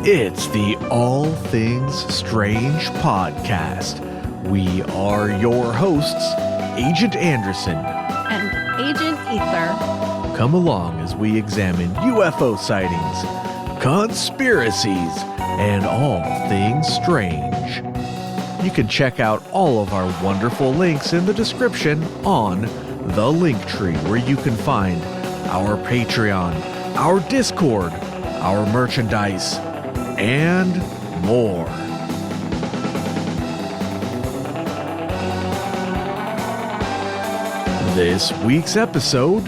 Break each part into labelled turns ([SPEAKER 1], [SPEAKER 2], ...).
[SPEAKER 1] It's the All Things Strange podcast. We are your hosts, Agent Anderson
[SPEAKER 2] and Agent Ether.
[SPEAKER 1] Come along as we examine UFO sightings, conspiracies, and all things strange. You can check out all of our wonderful links in the description on the Linktree, where you can find our Patreon, our Discord, our merchandise, and more. This week's episode,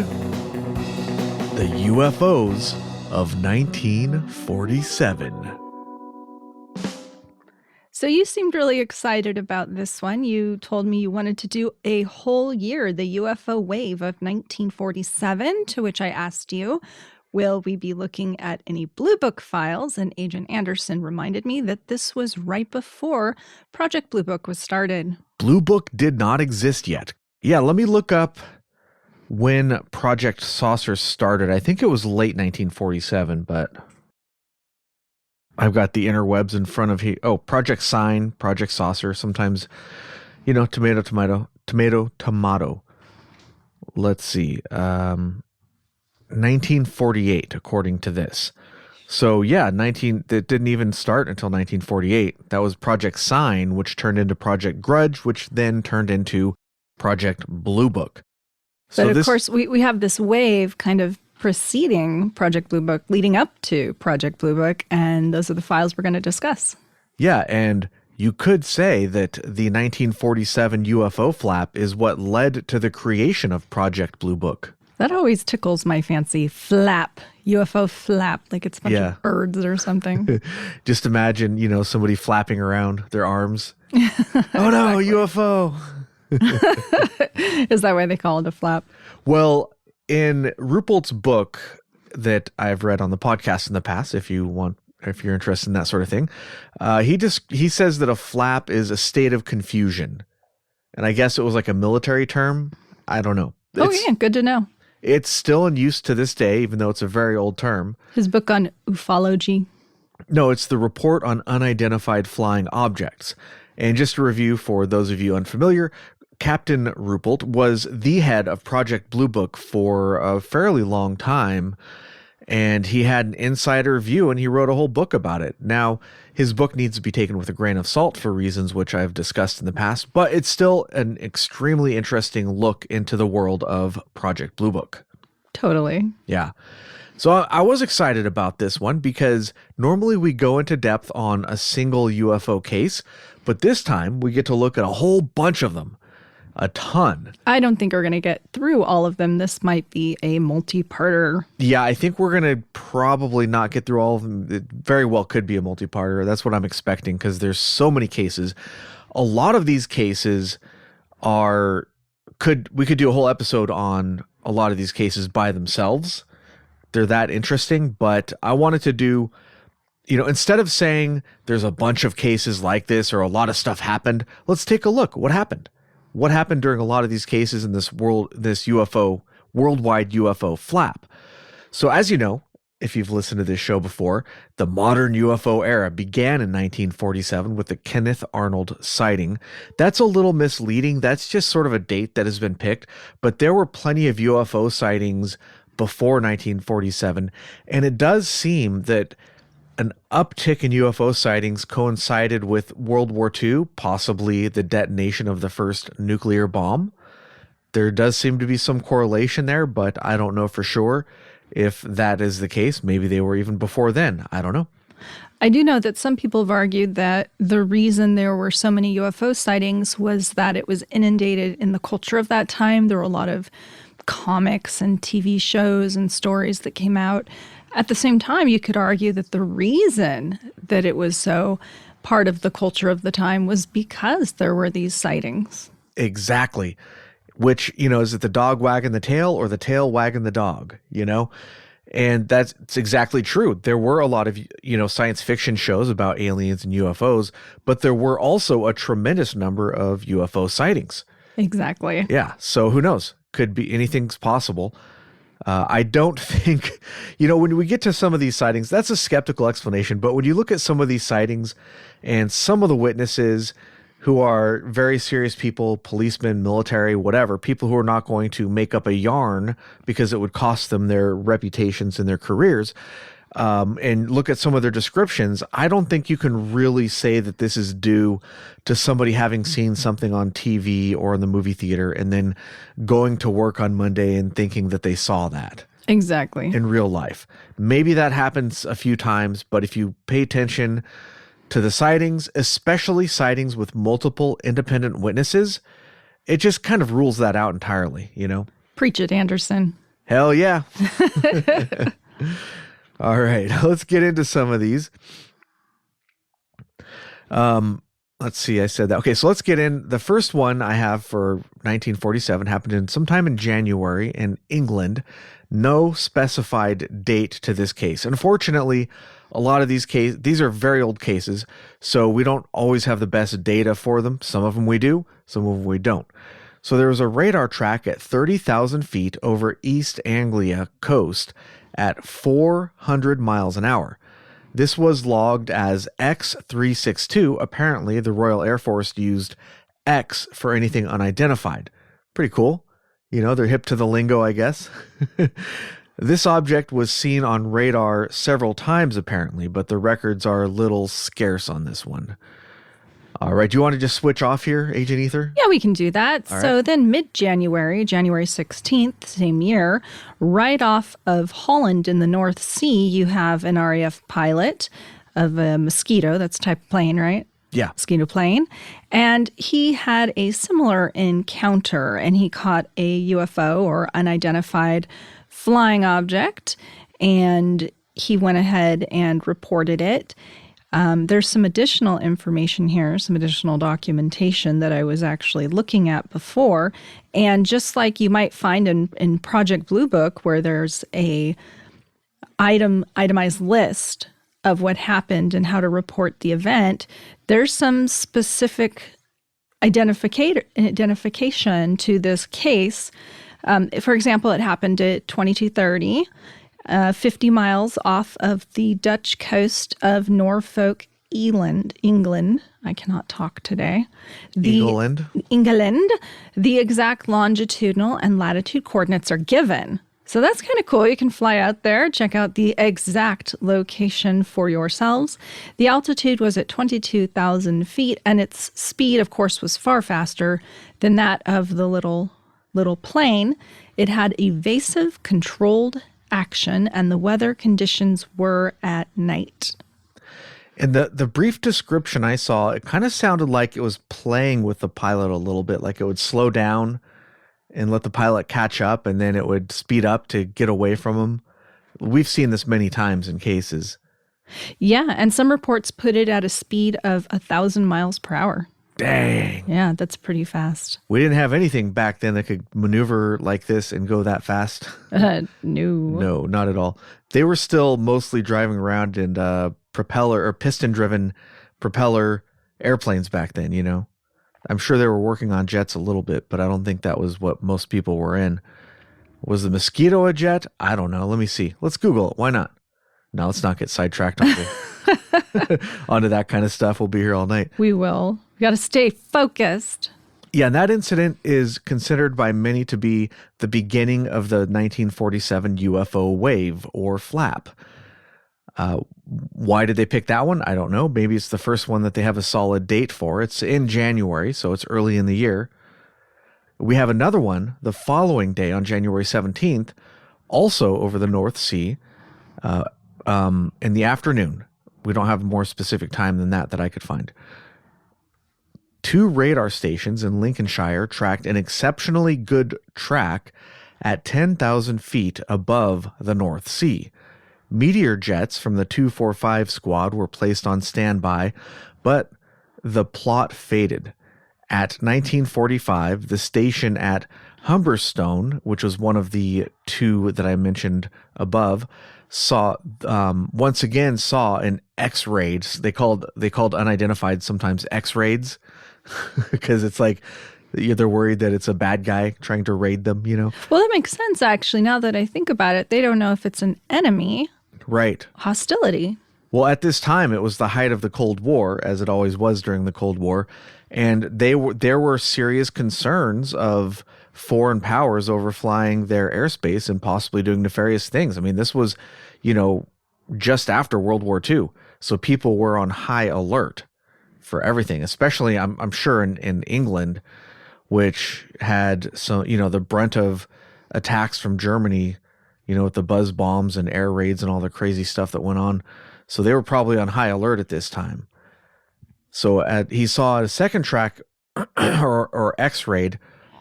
[SPEAKER 1] the UFOs of 1947.
[SPEAKER 2] So you seemed really excited about this one. You told me you wanted to do a whole year, the UFO wave of 1947, to which I asked you, will we be looking at any Blue Book files? And Agent Anderson reminded me that this was right before Project Blue Book was started.
[SPEAKER 1] Blue Book did not exist yet. Yeah, let me look up when Project Saucer started. I think it was late 1947, but I've got the interwebs in front of here. Oh, Project Sign, Project Saucer. Sometimes, tomato, tomato, tomato, tomato. Let's see. 1948, according to this. So yeah, it didn't even start until 1948. That was Project Sign, which turned into Project Grudge, which then turned into Project Blue Book.
[SPEAKER 2] But of course, we have this wave kind of preceding Project Blue Book, leading up to Project Blue Book, and those are the files we're going to discuss.
[SPEAKER 1] Yeah, and you could say that the 1947 UFO Flap is what led to the creation of Project Blue Book.
[SPEAKER 2] That always tickles my fancy. Flap. UFO flap. Like it's a bunch of birds or something.
[SPEAKER 1] Just imagine, somebody flapping around their arms. Oh no, UFO.
[SPEAKER 2] Is that why they call it a flap? Well,
[SPEAKER 1] in Ruppelt's book that I've read on the podcast in the past, if you're interested in that sort of thing, he says that a flap is a state of confusion. And I guess it was like a military term. I don't know.
[SPEAKER 2] Good to know.
[SPEAKER 1] It's still in use to this day, even though it's a very old term.
[SPEAKER 2] His book on ufology.
[SPEAKER 1] No, it's the Report on Unidentified Flying Objects. And just to review for those of you unfamiliar, Captain Ruppelt was the head of Project Blue Book for a fairly long time, and he had an insider view, and he wrote a whole book about it. Now, his book needs to be taken with a grain of salt for reasons which I've discussed in the past, but it's still an extremely interesting look into the world of Project Blue Book.
[SPEAKER 2] Totally.
[SPEAKER 1] Yeah. So I was excited about this one because normally we go into depth on a single UFO case, but this time we get to look at a whole bunch of them. A ton.
[SPEAKER 2] I don't think we're going to get through all of them. This might be a multi-parter.
[SPEAKER 1] Yeah, I think we're going to probably not get through all of them. It very well could be a multi-parter. That's what I'm expecting because there's so many cases. A lot of these cases we could do a whole episode on a lot of these cases by themselves. They're that interesting, but I wanted to do, instead of saying there's a bunch of cases like this or a lot of stuff happened, let's take a look. What happened? What happened during a lot of these cases in this worldwide UFO flap? So as you know, if you've listened to this show before, the modern UFO era began in 1947 with the Kenneth Arnold sighting. That's a little misleading. That's just sort of a date that has been picked, but there were plenty of UFO sightings before 1947, and it does seem that an uptick in UFO sightings coincided with World War II, possibly the detonation of the first nuclear bomb. There does seem to be some correlation there, but I don't know for sure if that is the case. Maybe they were even before then. I don't know.
[SPEAKER 2] I do know that some people have argued that the reason there were so many UFO sightings was that it was inundated in the culture of that time. There were a lot of comics and TV shows and stories that came out. At the same time, you could argue that the reason that it was so part of the culture of the time was because there were these sightings.
[SPEAKER 1] Exactly. Which, is it the dog wagging the tail or the tail wagging the dog, And that's exactly true. There were a lot of, science fiction shows about aliens and UFOs, but there were also a tremendous number of UFO sightings.
[SPEAKER 2] Exactly.
[SPEAKER 1] Yeah. So who knows? Could be anything's possible. I don't think, when we get to some of these sightings, that's a skeptical explanation. But when you look at some of these sightings and some of the witnesses who are very serious people, policemen, military, whatever, people who are not going to make up a yarn because it would cost them their reputations and their careers, and look at some of their descriptions, I don't think you can really say that this is due to somebody having seen something on TV or in the movie theater and then going to work on Monday and thinking that they saw that.
[SPEAKER 2] Exactly.
[SPEAKER 1] In real life. Maybe that happens a few times, but if you pay attention to the sightings, especially sightings with multiple independent witnesses, it just kind of rules that out entirely,
[SPEAKER 2] Preach it, Anderson.
[SPEAKER 1] Hell yeah. All right, let's get into some of these. Let's see, I said that. Okay, so let's get in. The first one I have for 1947 happened sometime in January in England. No specified date to this case. Unfortunately, a lot of these are very old cases, so we don't always have the best data for them. Some of them we do, some of them we don't. So there was a radar track at 30,000 feet over East Anglia coast at 400 miles an hour. This was logged as X362. Apparently, the Royal Air Force used X for anything unidentified. Pretty cool. They're hip to the lingo, I guess. This object was seen on radar several times, apparently, but the records are a little scarce on this one. All right. Do you want to just switch off here, Agent Ether?
[SPEAKER 2] Yeah, we can do that.
[SPEAKER 1] All
[SPEAKER 2] So
[SPEAKER 1] right.
[SPEAKER 2] then January 16th, same year, right off of Holland in the North Sea, you have an RAF pilot of a Mosquito. That's a type of plane, right?
[SPEAKER 1] Yeah.
[SPEAKER 2] Mosquito plane. And he had a similar encounter, and he caught a UFO or unidentified flying object, and he went ahead and reported it. There's some additional information here, some additional documentation that I was actually looking at before. And just like you might find in Project Blue Book, where there's a itemized list of what happened and how to report the event, there's some specific identification to this case. For example, it happened at 2230. 50 miles off of the Dutch coast of Norfolk, England. I cannot talk today. England. The exact longitudinal and latitude coordinates are given. So that's kind of cool. You can fly out there, check out the exact location for yourselves. The altitude was at 22,000 feet, and its speed, of course, was far faster than that of the little plane. It had evasive, controlled action, and the weather conditions were at night.
[SPEAKER 1] And the brief description I saw, it kind of sounded like it was playing with the pilot a little bit, like it would slow down and let the pilot catch up, and then it would speed up to get away from him. We've seen this many times in cases.
[SPEAKER 2] Yeah, and some reports put it at a speed of 1,000 miles per hour.
[SPEAKER 1] Dang.
[SPEAKER 2] Yeah, that's pretty fast.
[SPEAKER 1] We didn't have anything back then that could maneuver like this and go that fast.
[SPEAKER 2] No.
[SPEAKER 1] No, not at all. They were still mostly driving around in propeller or piston-driven propeller airplanes back then, I'm sure they were working on jets a little bit, but I don't think that was what most people were in. Was the Mosquito a jet? I don't know. Let me see. Let's Google it. Why not? Now let's not get sidetracked onto that kind of stuff. We'll be here all night.
[SPEAKER 2] We will. We got to stay focused.
[SPEAKER 1] Yeah, and that incident is considered by many to be the beginning of the 1947 UFO wave or flap. Why did they pick that one? I don't know. Maybe it's the first one that they have a solid date for. It's in January, so it's early in the year. We have another one the following day on January 17th, also over the North Sea, in the afternoon. We don't have a more specific time than that I could find. 2 radar stations in Lincolnshire tracked an exceptionally good track at 10,000 feet above the North Sea. Meteor jets from the 245 squad were placed on standby, but the plot faded. At 1945, the station at Humberstone, which was one of the 2 that I mentioned above, once again saw an X-ray. They called unidentified sometimes X-rays because it's like, Yeah, they're worried that it's a bad guy trying to raid them, you know?
[SPEAKER 2] Well, that makes sense, actually. Now that I think about it, they don't know if it's an enemy,
[SPEAKER 1] Right.
[SPEAKER 2] hostility.
[SPEAKER 1] Well, at this time, it was the height of the Cold War, as it always was during the Cold War, and there were serious concerns of foreign powers overflying their airspace and possibly doing nefarious things. I mean, this was, you know, just after World War II, so people were on high alert for everything. Especially, I'm sure in England, which had some, you know, the brunt of attacks from Germany, you know, with the buzz bombs and air raids and all the crazy stuff that went on. So they were probably on high alert at this time. So he saw a second track or X-rayed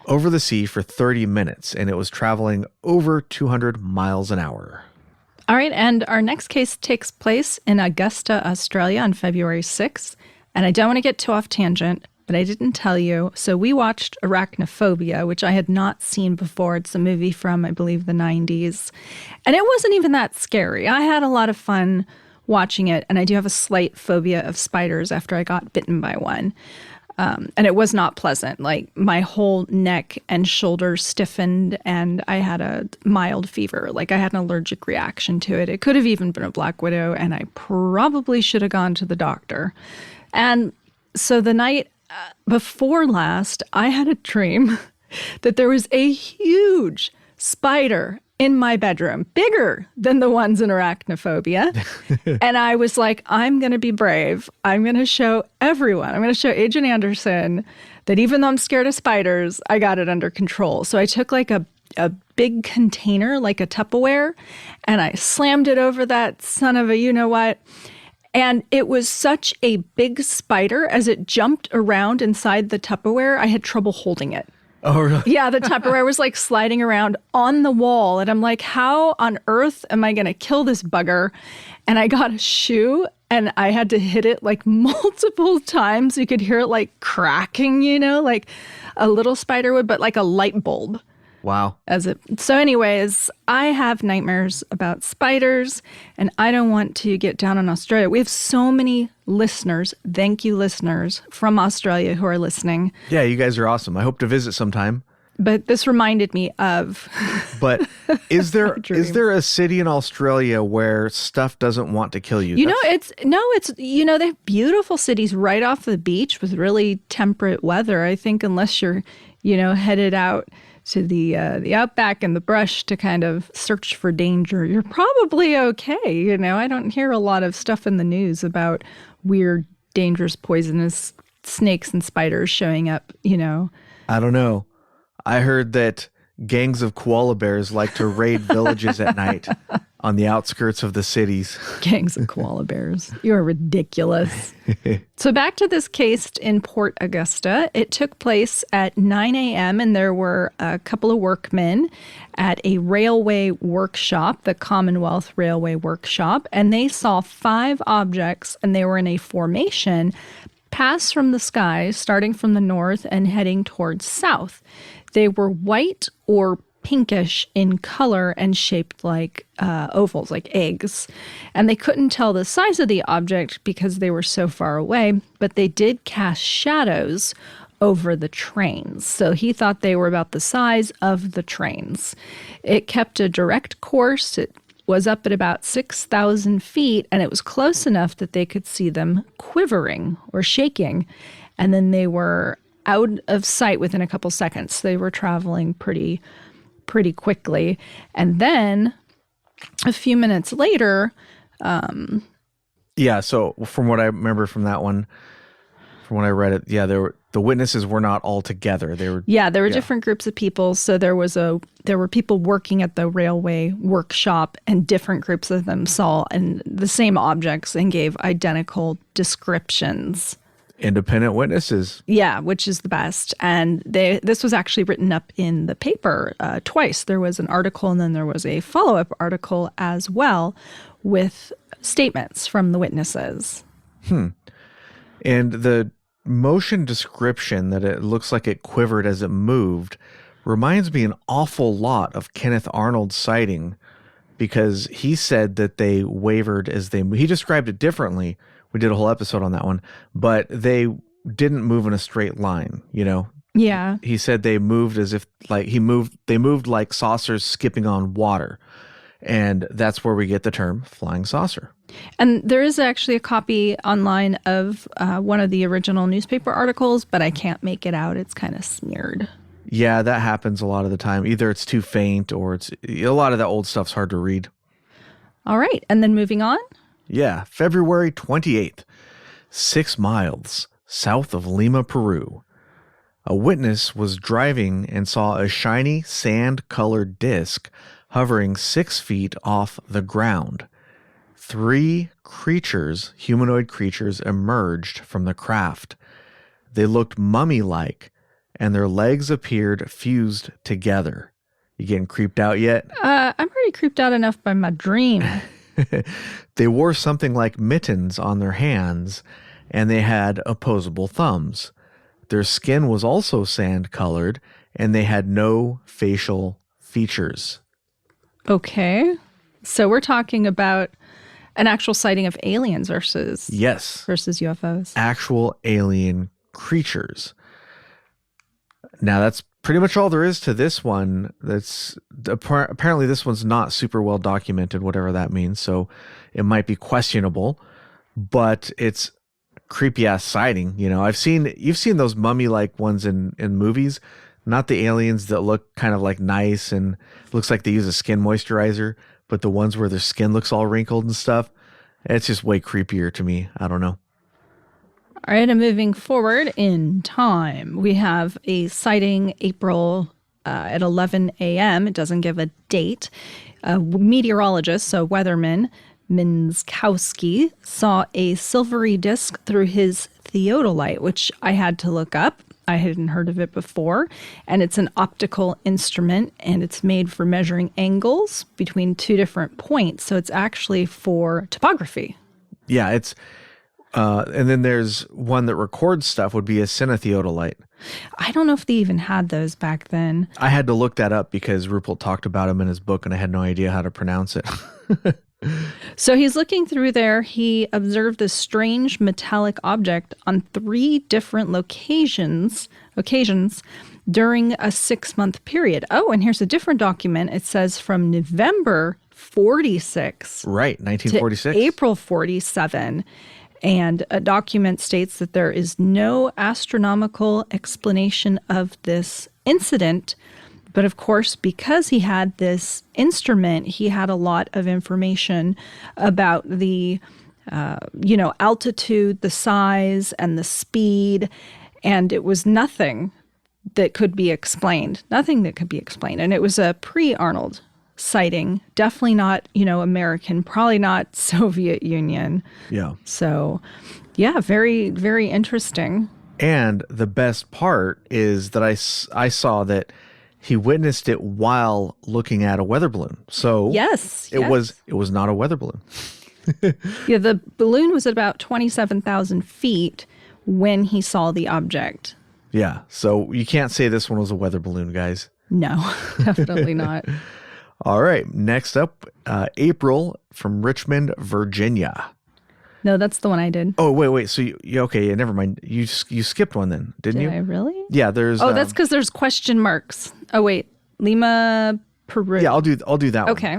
[SPEAKER 1] over the sea for 30 minutes, and it was traveling over 200 miles an hour.
[SPEAKER 2] All right, and our next case takes place in Augusta, Australia on February 6th. And I don't want to get too off tangent, but I didn't tell you. So we watched Arachnophobia, which I had not seen before. It's a movie from, I believe, the 90s. And it wasn't even that scary. I had a lot of fun watching it, and I do have a slight phobia of spiders after I got bitten by one. And it was not pleasant. Like, my whole neck and shoulders stiffened, and I had a mild fever. Like, I had an allergic reaction to it. It could have even been a black widow, and I probably should have gone to the doctor. And so the night before last, I had a dream that there was a huge spider in my bedroom, bigger than the ones in Arachnophobia. And I was like, I'm going to be brave. I'm going to show everyone. I'm going to show Agent Anderson that even though I'm scared of spiders, I got it under control. So I took like a big container, like a Tupperware, and I slammed it over that son of a you-know-what. And it was such a big spider, as it jumped around inside the Tupperware, I had trouble holding it.
[SPEAKER 1] Oh, really?
[SPEAKER 2] Yeah, the Tupperware was like sliding around on the wall. And I'm like, how on earth am I going to kill this bugger? And I got a shoe and I had to hit it like multiple times. You could hear it like cracking, you know, like a little spider would, but like a light bulb.
[SPEAKER 1] Wow.
[SPEAKER 2] So anyways, I have nightmares about spiders, and I don't want to get down on Australia. We have so many listeners. Thank you, listeners from Australia who are listening.
[SPEAKER 1] Yeah, you guys are awesome. I hope to visit sometime.
[SPEAKER 2] But this reminded me of
[SPEAKER 1] But is there a city in Australia where stuff doesn't want to kill you?
[SPEAKER 2] It's they have beautiful cities right off the beach with really temperate weather. I think unless you're, headed out to the outback and the brush to kind of search for danger, you're probably okay. I don't hear a lot of stuff in the news about weird, dangerous, poisonous snakes and spiders showing up,
[SPEAKER 1] I don't know. I heard that gangs of koala bears like to raid villages at night on the outskirts of the cities.
[SPEAKER 2] Gangs of koala bears. You're ridiculous. So back to this case in Port Augusta. It took place at 9 a.m. and there were a couple of workmen at a railway workshop, the Commonwealth Railway Workshop, and they saw 5 objects, and they were in a formation, pass from the sky, starting from the north and heading towards south. They were white or pinkish in color and shaped like ovals, like eggs. And they couldn't tell the size of the object because they were so far away, but they did cast shadows over the trains. So he thought they were about the size of the trains. It kept a direct course. It was up at about 6,000 feet, and it was close enough that they could see them quivering or shaking. And then they were out of sight within a couple seconds. They were traveling pretty quickly. And then a few minutes later...
[SPEAKER 1] so from what I remember from that one, from when I read it, the witnesses were not all together. There were different groups of people.
[SPEAKER 2] So there were people working at the railway workshop, and different groups of them saw and the same objects and gave identical descriptions.
[SPEAKER 1] Independent witnesses.
[SPEAKER 2] Yeah, which is the best. And this was actually written up in the paper twice. There was an article and then there was a follow-up article as well with statements from the witnesses.
[SPEAKER 1] And the motion description that it looks like it quivered as it moved reminds me an awful lot of Kenneth Arnold's sighting, because he said that they wavered as he described it differently. We did a whole episode on that one, but they didn't move in a straight line,
[SPEAKER 2] Yeah.
[SPEAKER 1] He said they moved as if like they moved like saucers skipping on water. And that's where we get the term flying saucer.
[SPEAKER 2] And there is actually a copy online of one of the original newspaper articles, but I can't make it out. It's kind of smeared.
[SPEAKER 1] Yeah, that happens a lot of the time. Either it's too faint or it's a lot of that old stuff's hard to read.
[SPEAKER 2] All right. And then moving on.
[SPEAKER 1] Yeah, February 28th, 6 miles south of Lima, Peru. A witness was driving and saw a shiny sand-colored disc hovering 6 feet off the ground. 3 creatures, humanoid creatures, emerged from the craft. They looked mummy-like, and their legs appeared fused together. You getting creeped out yet?
[SPEAKER 2] I'm already creeped out enough by my dream.
[SPEAKER 1] They wore something like mittens on their hands, and they had opposable thumbs. Their skin was also sand-colored, and they had no facial features.
[SPEAKER 2] Okay. So we're talking about an actual sighting of aliens versus UFOs.
[SPEAKER 1] Actual alien creatures. Now, that's pretty much all there is to this one. That's apparently this one's not super well documented, whatever that means. So it might be questionable, but it's creepy ass sighting. You know, you've seen those mummy like ones in movies, not the aliens that look kind of like nice and looks like they use a skin moisturizer, but the ones where their skin looks all wrinkled and stuff. It's just way creepier to me. I don't know.
[SPEAKER 2] All right, and moving forward in time, we have a sighting April at 11 a.m. It doesn't give a date. A meteorologist, so weatherman, Minskowski, saw a silvery disc through his theodolite, which I had to look up. I hadn't heard of it before. And it's an optical instrument, and it's made for measuring angles between 2 different points. So it's actually for topography.
[SPEAKER 1] Yeah, it's... and then there's one that records stuff would be a cinetheodolite.
[SPEAKER 2] I don't know if they even had those back then.
[SPEAKER 1] I had to look that up because Ruppelt talked about him in his book and I had no idea how to pronounce it.
[SPEAKER 2] So he's looking through there. He observed this strange metallic object on 3 different occasions during a 6-month period. Oh, and here's a different document. It says from November 46.
[SPEAKER 1] Right, 1946.
[SPEAKER 2] To April 47. And a document states that there is no astronomical explanation of this incident. But of course, because he had this instrument, he had a lot of information about the, altitude, the size, and the speed. And it was nothing that could be explained. Nothing that could be explained. And it was a pre-Arnold sighting. Definitely not, American, probably not Soviet Union.
[SPEAKER 1] Yeah.
[SPEAKER 2] So, yeah, very, very interesting.
[SPEAKER 1] And the best part is that I saw that he witnessed it while looking at a weather balloon. So it was not a weather balloon.
[SPEAKER 2] Yeah, the balloon was at about 27,000 feet when he saw the object.
[SPEAKER 1] Yeah, so you can't say this one was a weather balloon, guys.
[SPEAKER 2] No, definitely not.
[SPEAKER 1] All right, next up, April from Richmond, Virginia.
[SPEAKER 2] No, that's the one I did.
[SPEAKER 1] Oh, wait. So okay, never mind. You skipped one then, didn't you?
[SPEAKER 2] Did I really?
[SPEAKER 1] Yeah, there's.
[SPEAKER 2] Oh, that's because there's question marks. Oh, wait, Lima, Peru.
[SPEAKER 1] Yeah, I'll do that one.
[SPEAKER 2] Okay.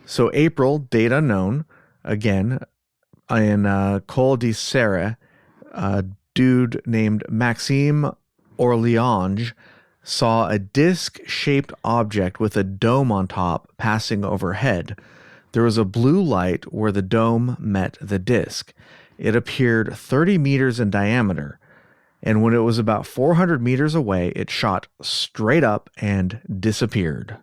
[SPEAKER 1] So April, date unknown. Again, in Col de Serre, a dude named Maxime Orleange saw a disc-shaped object with a dome on top passing overhead. There was a blue light where the dome met the disc. It appeared 30 meters in diameter, and when it was about 400 meters away, it shot straight up and disappeared.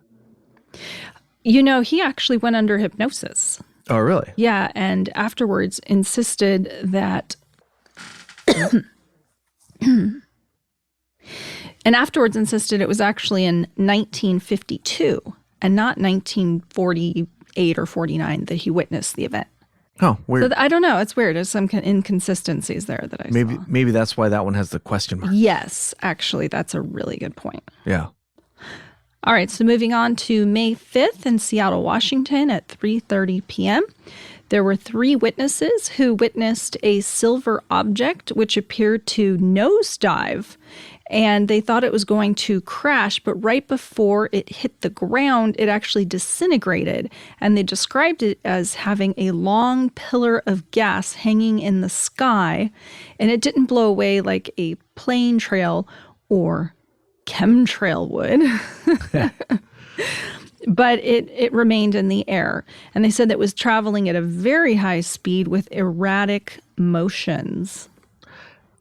[SPEAKER 2] He actually went under hypnosis.
[SPEAKER 1] Oh, really?
[SPEAKER 2] Yeah, and afterwards insisted that... it was actually in 1952 and not 1948 or 49 that he witnessed the event.
[SPEAKER 1] Oh, weird.
[SPEAKER 2] So I don't know. It's weird. There's some inconsistencies there that I saw.
[SPEAKER 1] Maybe that's why that one has the question mark.
[SPEAKER 2] Yes, actually, that's a really good point.
[SPEAKER 1] Yeah.
[SPEAKER 2] All right, so moving on to May 5th in Seattle, Washington at 3:30 p.m. There were 3 witnesses who witnessed a silver object which appeared to nosedive, and they thought it was going to crash, but right before it hit the ground, it actually disintegrated, and they described it as having a long pillar of gas hanging in the sky, and it didn't blow away like a plane trail or chemtrail would. But it remained in the air. And they said that it was traveling at a very high speed with erratic motions.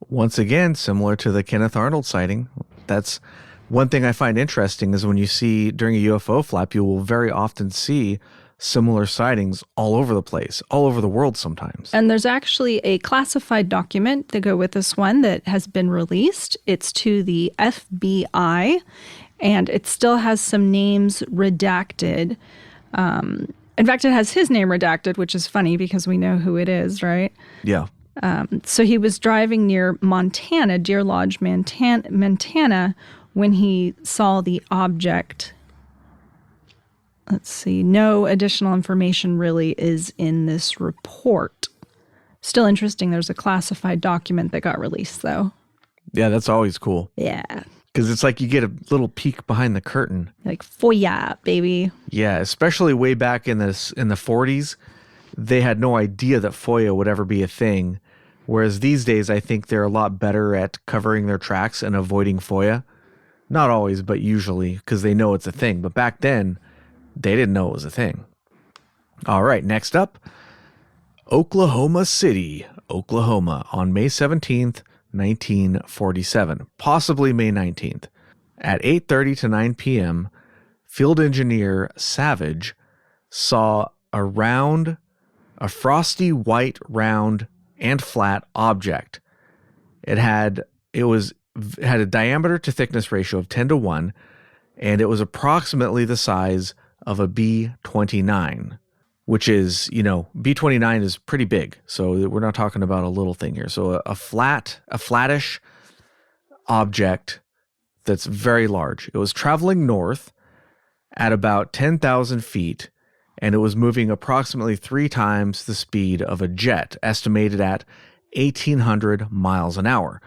[SPEAKER 1] Once again, similar to the Kenneth Arnold sighting. That's one thing I find interesting is when you see during a UFO flap, you will very often see similar sightings all over the place, all over the world sometimes.
[SPEAKER 2] And there's actually a classified document to go with this one that has been released. It's to the FBI. And it still has some names redacted. In fact, it has his name redacted, which is funny because we know who it is, right?
[SPEAKER 1] Yeah.
[SPEAKER 2] So he was driving near Montana, Deer Lodge, Montana, when he saw the object. Let's see. No additional information really is in this report. Still interesting. There's a classified document that got released, though.
[SPEAKER 1] Yeah, that's always cool.
[SPEAKER 2] Yeah.
[SPEAKER 1] Because it's like you get a little peek behind the curtain.
[SPEAKER 2] Like, FOIA, baby.
[SPEAKER 1] Yeah, especially way back in the 40s, they had no idea that FOIA would ever be a thing. Whereas these days, I think they're a lot better at covering their tracks and avoiding FOIA. Not always, but usually, because they know it's a thing. But back then, they didn't know it was a thing. All right, next up, Oklahoma City, Oklahoma, on May 17th, 1947, possibly May 19th. At 8:30 to 9 p.m., field engineer Savage saw a frosty white, round, and flat object. It had a diameter to thickness ratio of 10 to 1, and it was approximately the size of a B-29. Which is, B-29 is pretty big. So we're not talking about a little thing here. So a flattish object that's very large. It was traveling north at about 10,000 feet, and it was moving approximately 3 times the speed of a jet, estimated at 1,800 miles an hour,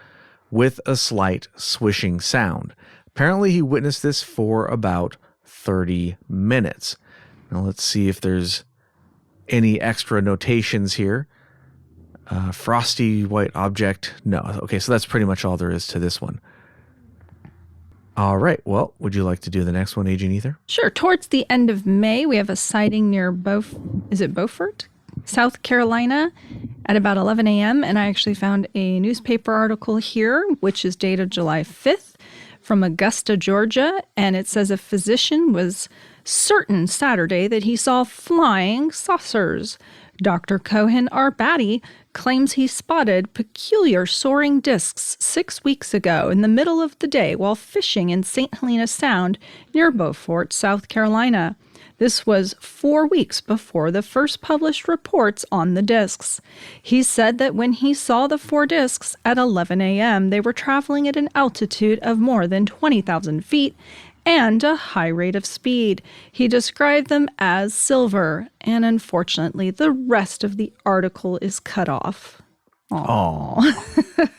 [SPEAKER 1] with a slight swishing sound. Apparently, he witnessed this for about 30 minutes. Now let's see if there's any extra notations here. Frosty white object. No. Okay, so that's pretty much all there is to this one. All right. Well, would you like to do the next one, Agent Ether?
[SPEAKER 2] Sure. Towards the end of May, we have a sighting near Beaufort, South Carolina, at about 11 a.m. And I actually found a newspaper article here, which is dated July 5th, from Augusta, Georgia. And it says a physician was certain Saturday that he saw flying saucers. Dr. Cohen Arbati claims he spotted peculiar soaring discs 6 weeks ago in the middle of the day while fishing in St. Helena Sound near Beaufort, South Carolina. This was 4 weeks before the first published reports on the discs. He said that when he saw the 4 discs at 11 a.m., they were traveling at an altitude of more than 20,000 feet and a high rate of speed. He described them as silver, and unfortunately, the rest of the article is cut off.
[SPEAKER 1] Aww.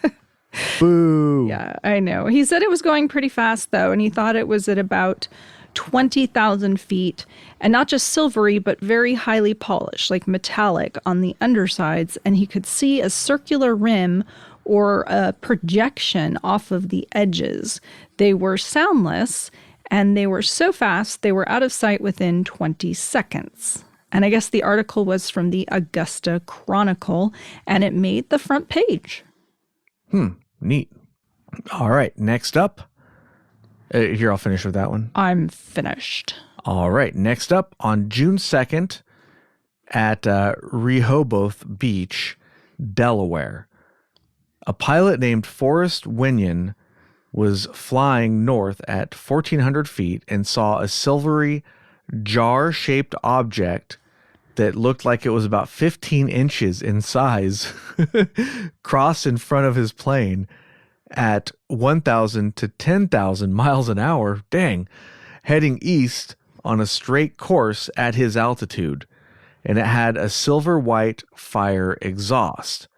[SPEAKER 1] Boo.
[SPEAKER 2] Yeah, I know. He said it was going pretty fast, though, and he thought it was at about 20,000 feet, and not just silvery, but very highly polished, like metallic on the undersides, and he could see a circular rim or a projection off of the edges. They were soundless, and they were so fast, they were out of sight within 20 seconds. And I guess the article was from the Augusta Chronicle, and it made the front page.
[SPEAKER 1] Neat. All right, next up. Here, I'll finish with that one.
[SPEAKER 2] I'm finished.
[SPEAKER 1] All right, next up, on June 2nd at Rehoboth Beach, Delaware, a pilot named Forrest Winyan was flying north at 1,400 feet and saw a silvery, jar-shaped object that looked like it was about 15 inches in size cross in front of his plane at 1,000 to 10,000 miles an hour, heading east on a straight course at his altitude. and it had a silver white fire exhaust.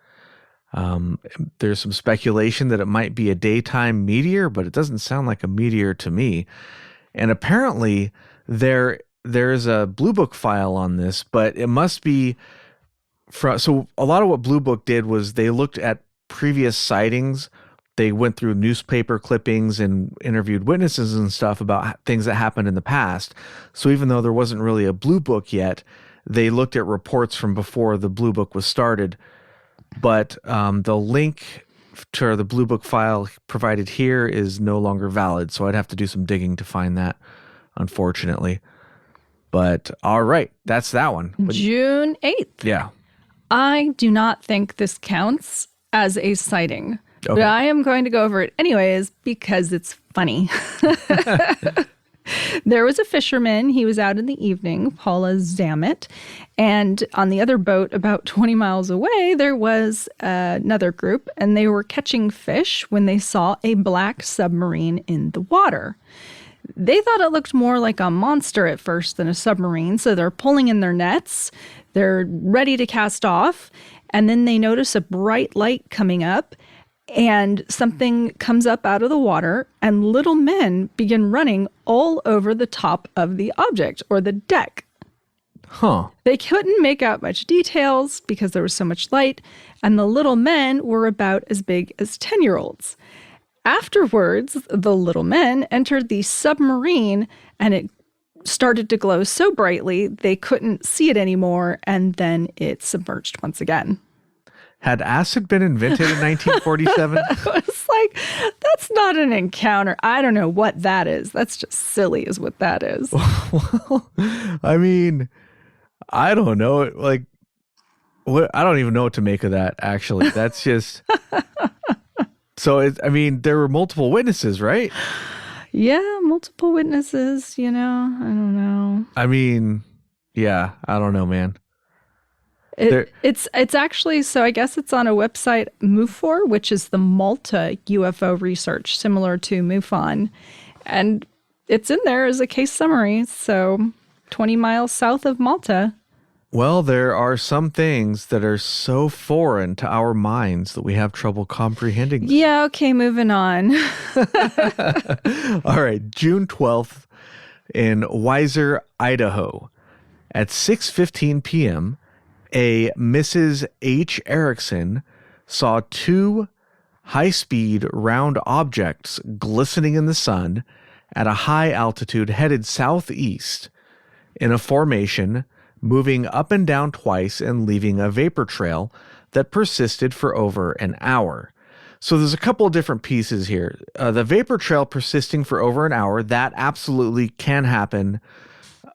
[SPEAKER 1] There's some speculation that it might be a daytime meteor, but it doesn't sound like a meteor to me. And apparently there's a Blue Book file on this, but it must be so a lot of what Blue Book did was they looked at previous sightings. They went through newspaper clippings and interviewed witnesses and stuff about things that happened in the past. So even though there wasn't really a Blue Book yet, they looked at reports from before the Blue Book was started. But the link to the Blue Book file provided here is no longer valid, so I'd have to do some digging to find that, unfortunately. But all right, that's that one.
[SPEAKER 2] June 8th.
[SPEAKER 1] Yeah.
[SPEAKER 2] I do not think this counts as a sighting,
[SPEAKER 1] Okay.
[SPEAKER 2] but I am going to go over it anyways because it's funny. There was a fisherman. He was out in the evening, Paula Zammit, and on the other boat about 20 miles away, there was another group, and they were catching fish when they saw a black submarine in the water. They thought it looked more like a monster at first than a submarine, so they're pulling in their nets. They're ready to cast off, and then they notice a bright light coming up, and something comes up out of the water, and little men begin running all over the top of the object or the deck.
[SPEAKER 1] Huh.
[SPEAKER 2] They couldn't make out much details because there was so much light, and the little men were about as big as 10-year-olds. Afterwards, the little men entered the submarine, and it started to glow so brightly they couldn't see it anymore, and then it submerged once again.
[SPEAKER 1] Had acid been invented in 1947?
[SPEAKER 2] It's like, that's not an encounter. I don't know what that is. That's just silly is what that is.
[SPEAKER 1] Well, I mean, I don't know. Like, what? I don't even know what to make of that, actually. That's just... So, I mean, there were multiple witnesses, right?
[SPEAKER 2] Yeah, multiple witnesses, I don't know.
[SPEAKER 1] I mean, yeah, I don't know, man.
[SPEAKER 2] It's actually, so I guess it's on a website, MUFOR, which is the Malta UFO research, similar to MUFON. And it's in there as a case summary. So 20 miles south of Malta.
[SPEAKER 1] Well, there are some things that are so foreign to our minds that we have trouble comprehending them.
[SPEAKER 2] Yeah, okay, moving on.
[SPEAKER 1] All right, June 12th in Weiser, Idaho. At 6:15 p.m., a Mrs. H. Erickson saw two high-speed round objects glistening in the sun at a high altitude headed southeast in a formation, moving up and down twice and leaving a vapor trail that persisted for over an hour. So there's a couple of different pieces here. The vapor trail persisting for over an hour, that absolutely can happen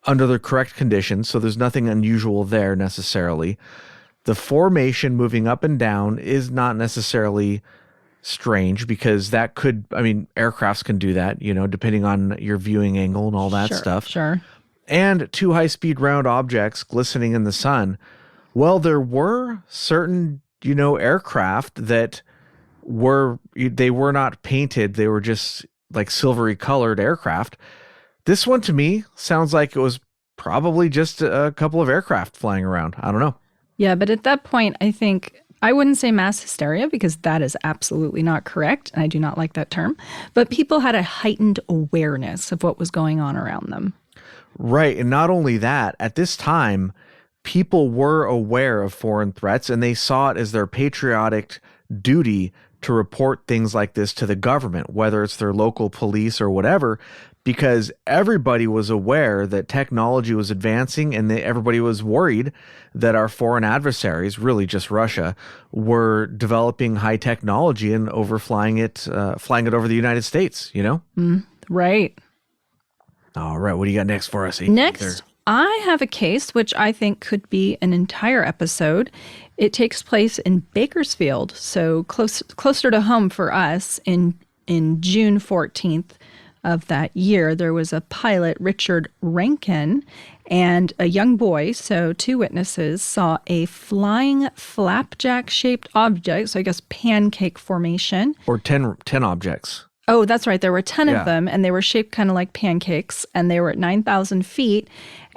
[SPEAKER 1] under the correct conditions, so there's nothing unusual there necessarily. The formation moving up and down is not necessarily strange because that could, aircrafts can do that, depending on your viewing angle and all that stuff.
[SPEAKER 2] Sure.
[SPEAKER 1] And two high-speed round objects glistening in the sun. Well, there were certain, aircraft that they were not painted. They were just like silvery colored aircraft. This one to me sounds like it was probably just a couple of aircraft flying around. I don't know.
[SPEAKER 2] Yeah, but at that point, I think I wouldn't say mass hysteria because that is absolutely not correct. And I do not like that term. But people had a heightened awareness of what was going on around them.
[SPEAKER 1] Right. And not only that, at this time, people were aware of foreign threats and they saw it as their patriotic duty to report things like this to the government, whether it's their local police or whatever, because everybody was aware that technology was advancing and that everybody was worried that our foreign adversaries, really just Russia, were developing high technology and flying it over the United States,
[SPEAKER 2] Right.
[SPEAKER 1] All right. What do you got next for us?
[SPEAKER 2] Next, I have a case which I think could be an entire episode. It takes place in Bakersfield, so closer to home for us. In June 14th of that year, there was a pilot, Richard Rankin, and a young boy, so two witnesses, saw a flying flapjack-shaped object, so I guess pancake formation.
[SPEAKER 1] Or 10 objects.
[SPEAKER 2] Oh, that's right. There were 10
[SPEAKER 1] Yeah.
[SPEAKER 2] of them, and they were shaped kind of like pancakes, and they were at 9,000 feet.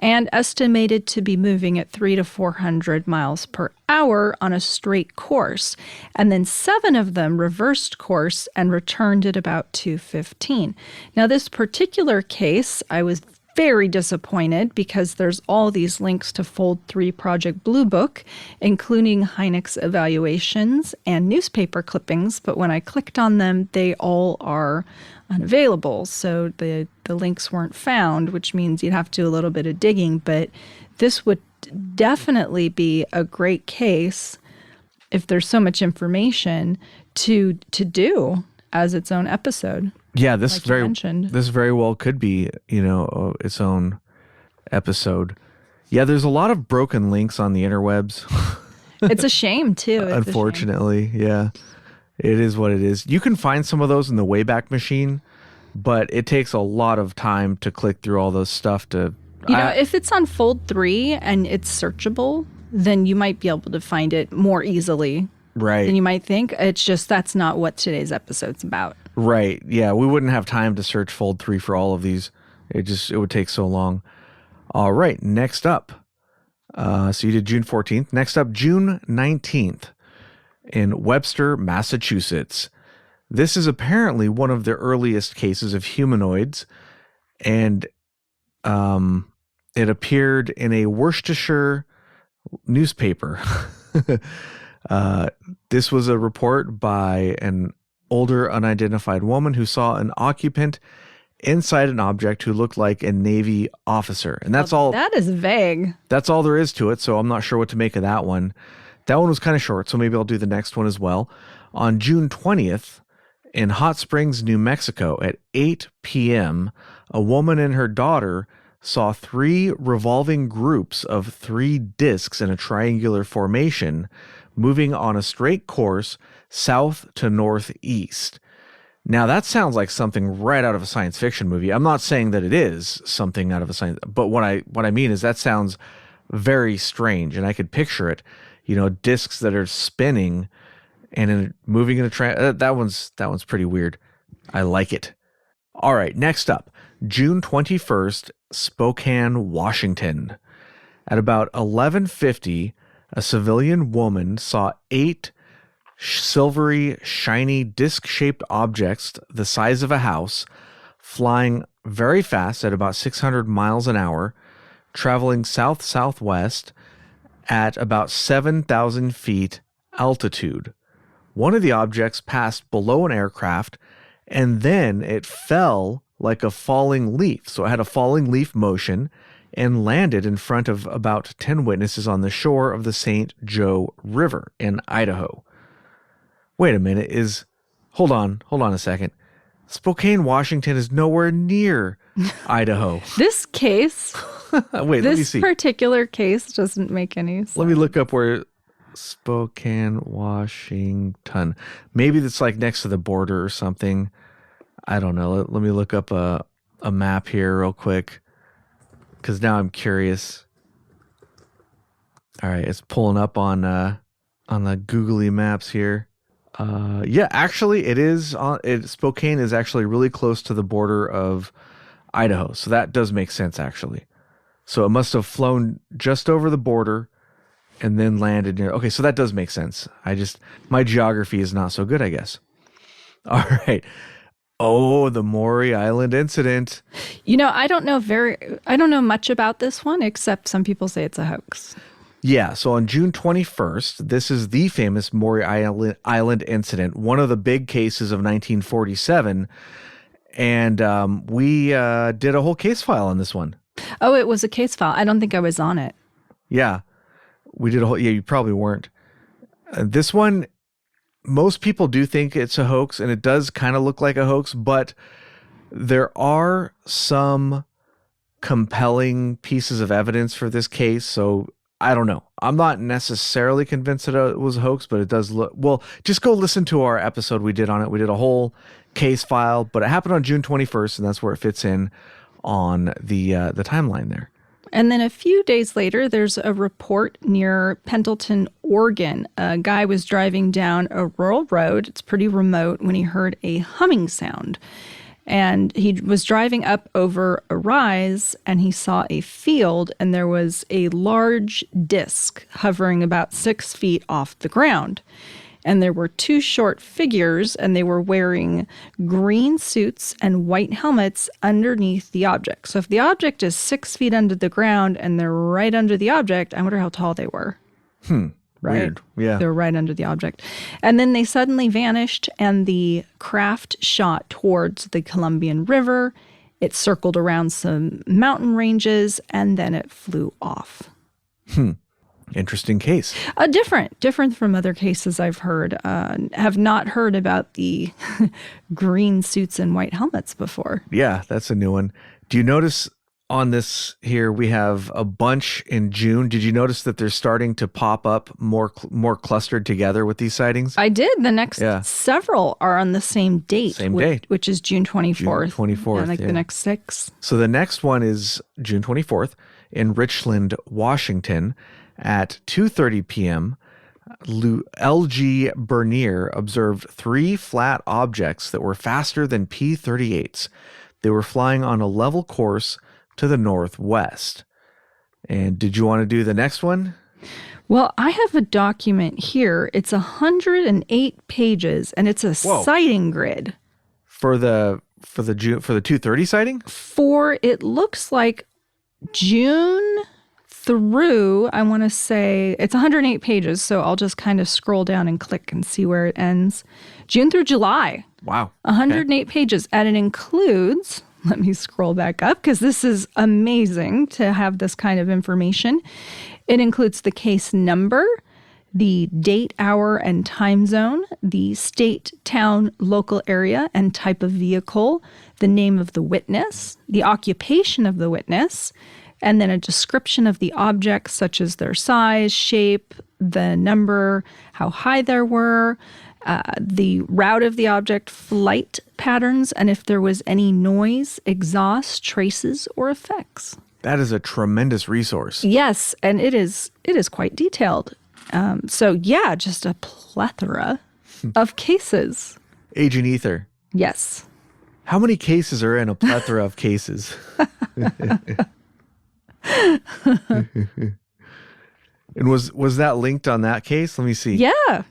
[SPEAKER 2] and estimated to be moving at 300 to 400 miles per hour on a straight course. And then 7 of them reversed course and returned at about 2:15. Now, this particular case, I was very disappointed because there's all these links to Fold 3 Project Blue Book, including Hynek's evaluations and newspaper clippings. But when I clicked on them, they all are unavailable. So the links weren't found, which means you'd have to do a little bit of digging. But this would definitely be a great case, if there's so much information, to do as its own episode.
[SPEAKER 1] Yeah,
[SPEAKER 2] this
[SPEAKER 1] very well could be, its own episode. Yeah, there's a lot of broken links on the interwebs.
[SPEAKER 2] It's a shame, too.
[SPEAKER 1] Unfortunately, yeah. It is what it is. You can find some of those in the Wayback Machine, but it takes a lot of time to click through all those stuff to...
[SPEAKER 2] if it's on Fold 3 and it's searchable, then you might be able to find it more easily than you might think. It's just that's not what today's episode's about.
[SPEAKER 1] Right. Yeah, we wouldn't have time to search Fold 3 for all of these. It would take so long. All right, next up. So you did June 14th. Next up, June 19th in Webster, Massachusetts. This is apparently one of the earliest cases of humanoids, and it appeared in a Worcestershire newspaper. This was a report by an older unidentified woman who saw an occupant inside an object who looked like a Navy officer. And that's all.
[SPEAKER 2] That is vague.
[SPEAKER 1] That's all there is to it. So I'm not sure what to make of that one. That one was kind of short, so maybe I'll do the next one as well. On June 20th, in Hot Springs, New Mexico, at 8 p.m., a woman and her daughter saw 3 revolving groups of 3 discs in a triangular formation moving on a straight course south to northeast. Now, that sounds like something right out of a science fiction movie. I'm not saying that it is something out of a science, but what I mean is that sounds very strange, and I could picture it. Discs that are spinning and moving in a that one's pretty weird. I like it. All right, next up, June 21st, Spokane, Washington. At about 11:50, a civilian woman saw 8 silvery, shiny, disc-shaped objects the size of a house flying very fast at about 600 miles an hour, traveling south-southwest at about 7,000 feet altitude. One of the objects passed below an aircraft, and then it fell like a falling leaf. So it had a falling leaf motion and landed in front of about 10 witnesses on the shore of the St. Joe River in Idaho. Wait a minute, hold on a second. Spokane, Washington is nowhere near Idaho.
[SPEAKER 2] This case,
[SPEAKER 1] let me see.
[SPEAKER 2] This particular case doesn't make any sense.
[SPEAKER 1] Let me look up where Spokane, Washington. Maybe it's like next to the border or something. I don't know. Let me look up a map here real quick, because now I'm curious. All right, it's pulling up on the googly maps here. Yeah, actually, it is Spokane is actually really close to the border of Idaho, so that does make sense actually. So it must have flown just over the border and then landed near. Okay, so that does make sense. My geography is not so good, I guess. All right. Oh, the Maury Island incident.
[SPEAKER 2] I don't know much about this one, except some people say it's a hoax.
[SPEAKER 1] Yeah, so on June 21st, this is the famous Maury Island incident, one of the big cases of 1947, and we did a whole case file on this one.
[SPEAKER 2] Oh, it was a case file. I don't think I was on it.
[SPEAKER 1] Yeah, we did a whole... Yeah, you probably weren't. This one, most people do think it's a hoax, and it does kind of look like a hoax, but there are some compelling pieces of evidence for this case, so... I don't know. I'm not necessarily convinced that it was a hoax, but it does look... Well, just go listen to our episode we did on it. We did a whole case file, but it happened on June 21st, and that's where it fits in on the timeline there.
[SPEAKER 2] And then a few days later, there's a report near Pendleton, Oregon. A guy was driving down a rural road. It's pretty remote when he heard a humming sound. And he was driving up over a rise and he saw a field and there was a large disc hovering about 6 feet off the ground. And there were 2 short figures and they were wearing green suits and white helmets underneath the object. So if the object is 6 feet under the ground and they're right under the object, I wonder how tall they were. Right?
[SPEAKER 1] Weird. Yeah.
[SPEAKER 2] They're right under the object. And then they suddenly vanished and the craft shot towards the Columbian River. It circled around some mountain ranges and then it flew off.
[SPEAKER 1] Interesting case.
[SPEAKER 2] Different from other cases I've heard. Have not heard about the green suits and white helmets before.
[SPEAKER 1] Yeah, that's a new one. Do you notice on this here, we have a bunch in June. Did you notice that they're starting to pop up more clustered together with these sightings?
[SPEAKER 2] I did. The next several are on the same date. Which is June 24th.
[SPEAKER 1] June 24th.
[SPEAKER 2] The next 6.
[SPEAKER 1] So the next one is June 24th in Richland, Washington at 2:30 p.m. L.G. Bernier observed 3 flat objects that were faster than P-38s. They were flying on a level course to the northwest. And did you want to do the next one?
[SPEAKER 2] Well, I have a document here. It's 108 pages, and it's a sighting grid
[SPEAKER 1] for the 2:30 sighting.
[SPEAKER 2] It looks like June through, I want to say it's 108 pages. So I'll just kind of scroll down and click and see where it ends. June through July.
[SPEAKER 1] Wow.
[SPEAKER 2] 108 pages, and it includes. Let me scroll back up because this is amazing to have this kind of information. It includes the case number, the date, hour, and time zone, the state, town, local area, and type of vehicle, the name of the witness, the occupation of the witness, and then a description of the objects such as their size, shape, the number, how high they were, the route of the object, flight patterns, and if there was any noise, exhaust, traces, or effects.
[SPEAKER 1] That is a tremendous resource.
[SPEAKER 2] Yes, and it is quite detailed. So yeah, just a plethora of cases.
[SPEAKER 1] Agent Ether.
[SPEAKER 2] Yes.
[SPEAKER 1] How many cases are in a plethora of cases? And was that linked on that case? Let me see.
[SPEAKER 2] Yeah.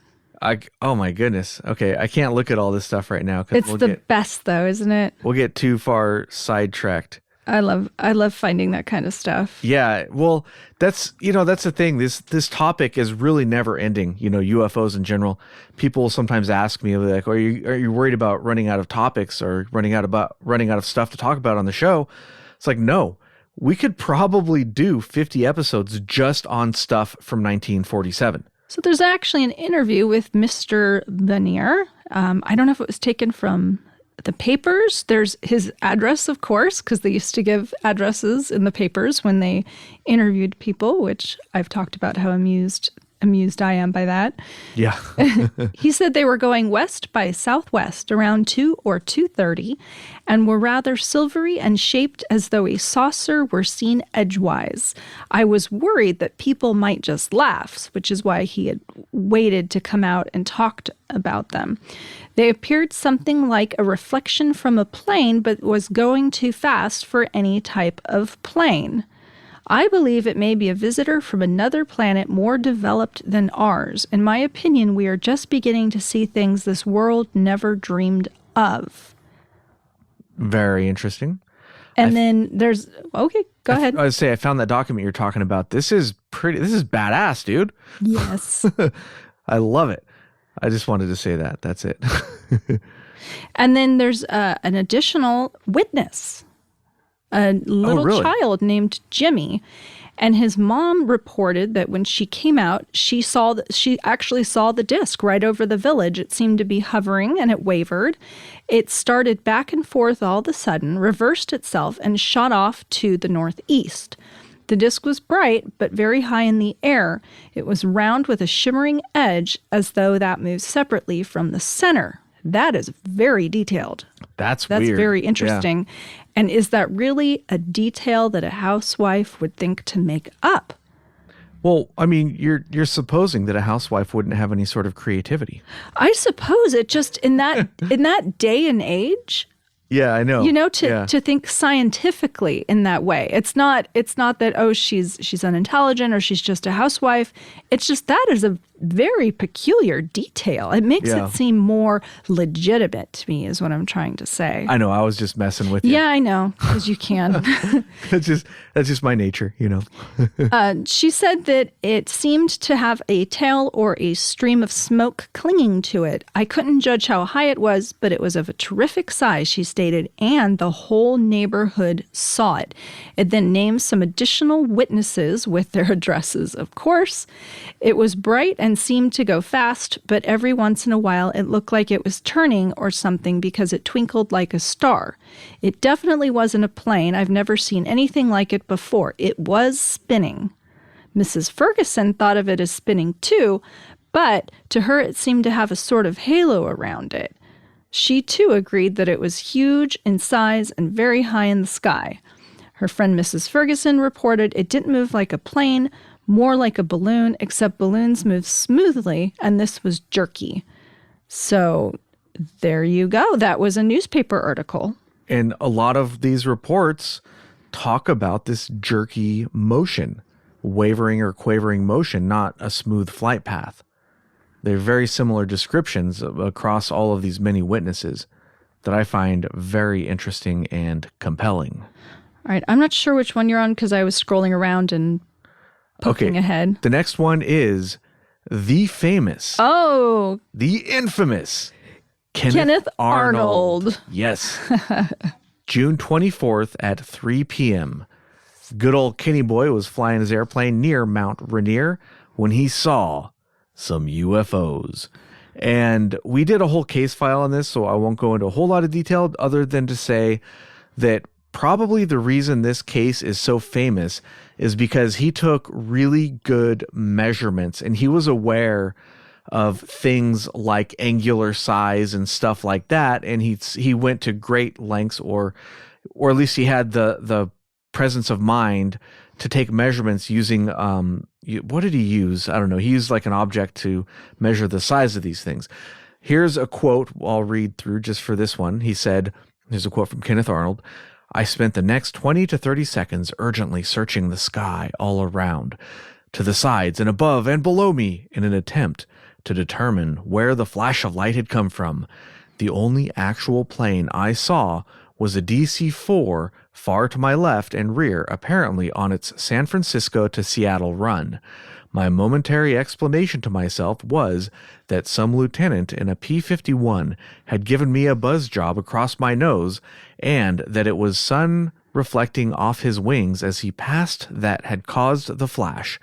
[SPEAKER 1] Oh my goodness. Okay, I can't look at all this stuff right now.
[SPEAKER 2] It's the best though, isn't it?
[SPEAKER 1] We'll get too far sidetracked.
[SPEAKER 2] I love finding that kind of stuff.
[SPEAKER 1] Yeah, well, that's the thing. This topic is really never ending. UFOs in general. People sometimes ask me like, "Are you worried about running out of topics or running out of stuff to talk about on the show?" It's like, no. We could probably do 50 episodes just on stuff from 1947.
[SPEAKER 2] So there's actually an interview with Mr. Bernier. I don't know if it was taken from the papers. There's his address, of course, because they used to give addresses in the papers when they interviewed people, which I've talked about how amused I am by that.
[SPEAKER 1] Yeah.
[SPEAKER 2] He said they were going west by southwest around 2 or 2:30 and were rather silvery and shaped as though a saucer were seen edgewise. I was worried that people might just laugh, which is why he had waited to come out and talked about them. They appeared something like a reflection from a plane, but was going too fast for any type of plane. I believe it may be a visitor from another planet more developed than ours. In my opinion, we are just beginning to see things this world never dreamed of.
[SPEAKER 1] Very interesting.
[SPEAKER 2] And then there's, okay, go ahead.
[SPEAKER 1] I would say I found that document you're talking about. This is badass, dude.
[SPEAKER 2] Yes.
[SPEAKER 1] I love it. I just wanted to say that. That's it.
[SPEAKER 2] And then there's an additional witness. A little child named Jimmy, and his mom reported that when she came out, she actually saw the disc right over the village. It seemed to be hovering and it wavered. It started back and forth all of a sudden, reversed itself, and shot off to the northeast. The disc was bright, but very high in the air. It was round with a shimmering edge, as though that moved separately from the center. That is very detailed.
[SPEAKER 1] That's weird.
[SPEAKER 2] Very interesting. Yeah. And is that really a detail that a housewife would think to make up?
[SPEAKER 1] Well, I mean, you're supposing that a housewife wouldn't have any sort of creativity.
[SPEAKER 2] I suppose it just in that day and age,
[SPEAKER 1] Yeah, I know.
[SPEAKER 2] To think scientifically in that way. It's not that, oh, she's unintelligent or she's just a housewife. It's just that is a very peculiar detail. It makes it seem more legitimate to me, is what I'm trying to say.
[SPEAKER 1] I know. I was just messing with you.
[SPEAKER 2] Yeah, I know, because you can.
[SPEAKER 1] that's just my nature,
[SPEAKER 2] She said that it seemed to have a tail or a stream of smoke clinging to it. I couldn't judge how high it was, but it was of a terrific size, she stated, and the whole neighborhood saw it. It then named some additional witnesses with their addresses, of course. It was bright and seemed to go fast, but every once in a while it looked like it was turning or something because it twinkled like a star. It definitely wasn't a plane. I've never seen anything like it before. It was spinning. Mrs. Ferguson thought of it as spinning too, but to her it seemed to have a sort of halo around it. She too agreed that it was huge in size and very high in the sky. Her friend Mrs. Ferguson reported it didn't move like a plane, more like a balloon, except balloons move smoothly, and this was jerky. So there you go. That was a newspaper article.
[SPEAKER 1] And a lot of these reports talk about this jerky motion, wavering or quavering motion, not a smooth flight path. They're very similar descriptions across all of these many witnesses that I find very interesting and compelling.
[SPEAKER 2] All right. I'm not sure which one you're on because I was scrolling around and poking ahead.
[SPEAKER 1] The next one is the famous.
[SPEAKER 2] Oh.
[SPEAKER 1] The infamous
[SPEAKER 2] Kenneth Arnold.
[SPEAKER 1] Yes. June 24th at 3 p.m. Good old Kenny Boy was flying his airplane near Mount Rainier when he saw some UFOs. And we did a whole case file on this, so I won't go into a whole lot of detail other than to say that probably the reason this case is so famous is because he took really good measurements and he was aware of things like angular size and stuff like that. And he went to great lengths, or at least he had the presence of mind to take measurements using, what did he use? I don't know. He used like an object to measure the size of these things. Here's a quote I'll read through just for this one. He said, here's a quote from Kenneth Arnold. I spent the next 20 to 30 seconds urgently searching the sky all around, to the sides and above and below me, in an attempt to determine where the flash of light had come from. The only actual plane I saw was a DC-4 far to my left and rear, apparently on its San Francisco to Seattle run. My momentary explanation to myself was that some lieutenant in a P-51 had given me a buzz job across my nose, and that it was sun reflecting off his wings as he passed that had caused the flash.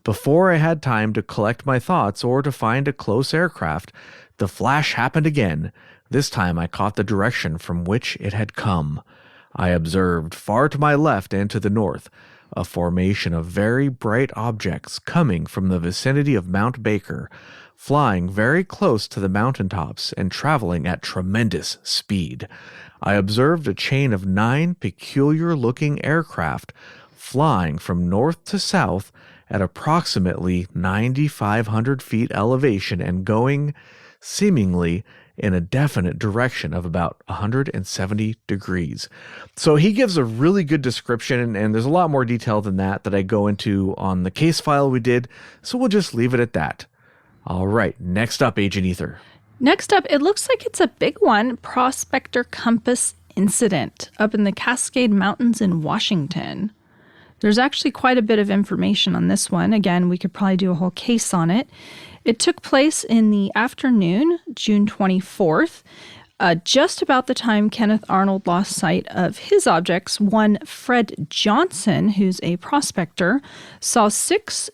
[SPEAKER 1] Before I had time to collect my thoughts or to find a close aircraft, the flash happened again. This time I caught the direction from which it had come. I observed far to my left and to the north a formation of very bright objects coming from the vicinity of Mount Baker, flying very close to the mountaintops and traveling at tremendous speed. I observed a chain of 9 peculiar-looking aircraft flying from north to south at approximately 9,500 feet elevation and going, seemingly, in a definite direction of about 170 degrees. So he gives a really good description, and there's a lot more detail than that I go into on the case file we did, so we'll just leave it at that. All right, next up, Agent Ether.
[SPEAKER 2] Next up, it looks like it's a big one, Prospector Compass incident up in the Cascade Mountains in Washington. There's actually quite a bit of information on this one. Again, we could probably do a whole case on it. It took place in the afternoon, June 24th, just about the time Kenneth Arnold lost sight of his objects. One Fred Johnson, who's a prospector, saw 6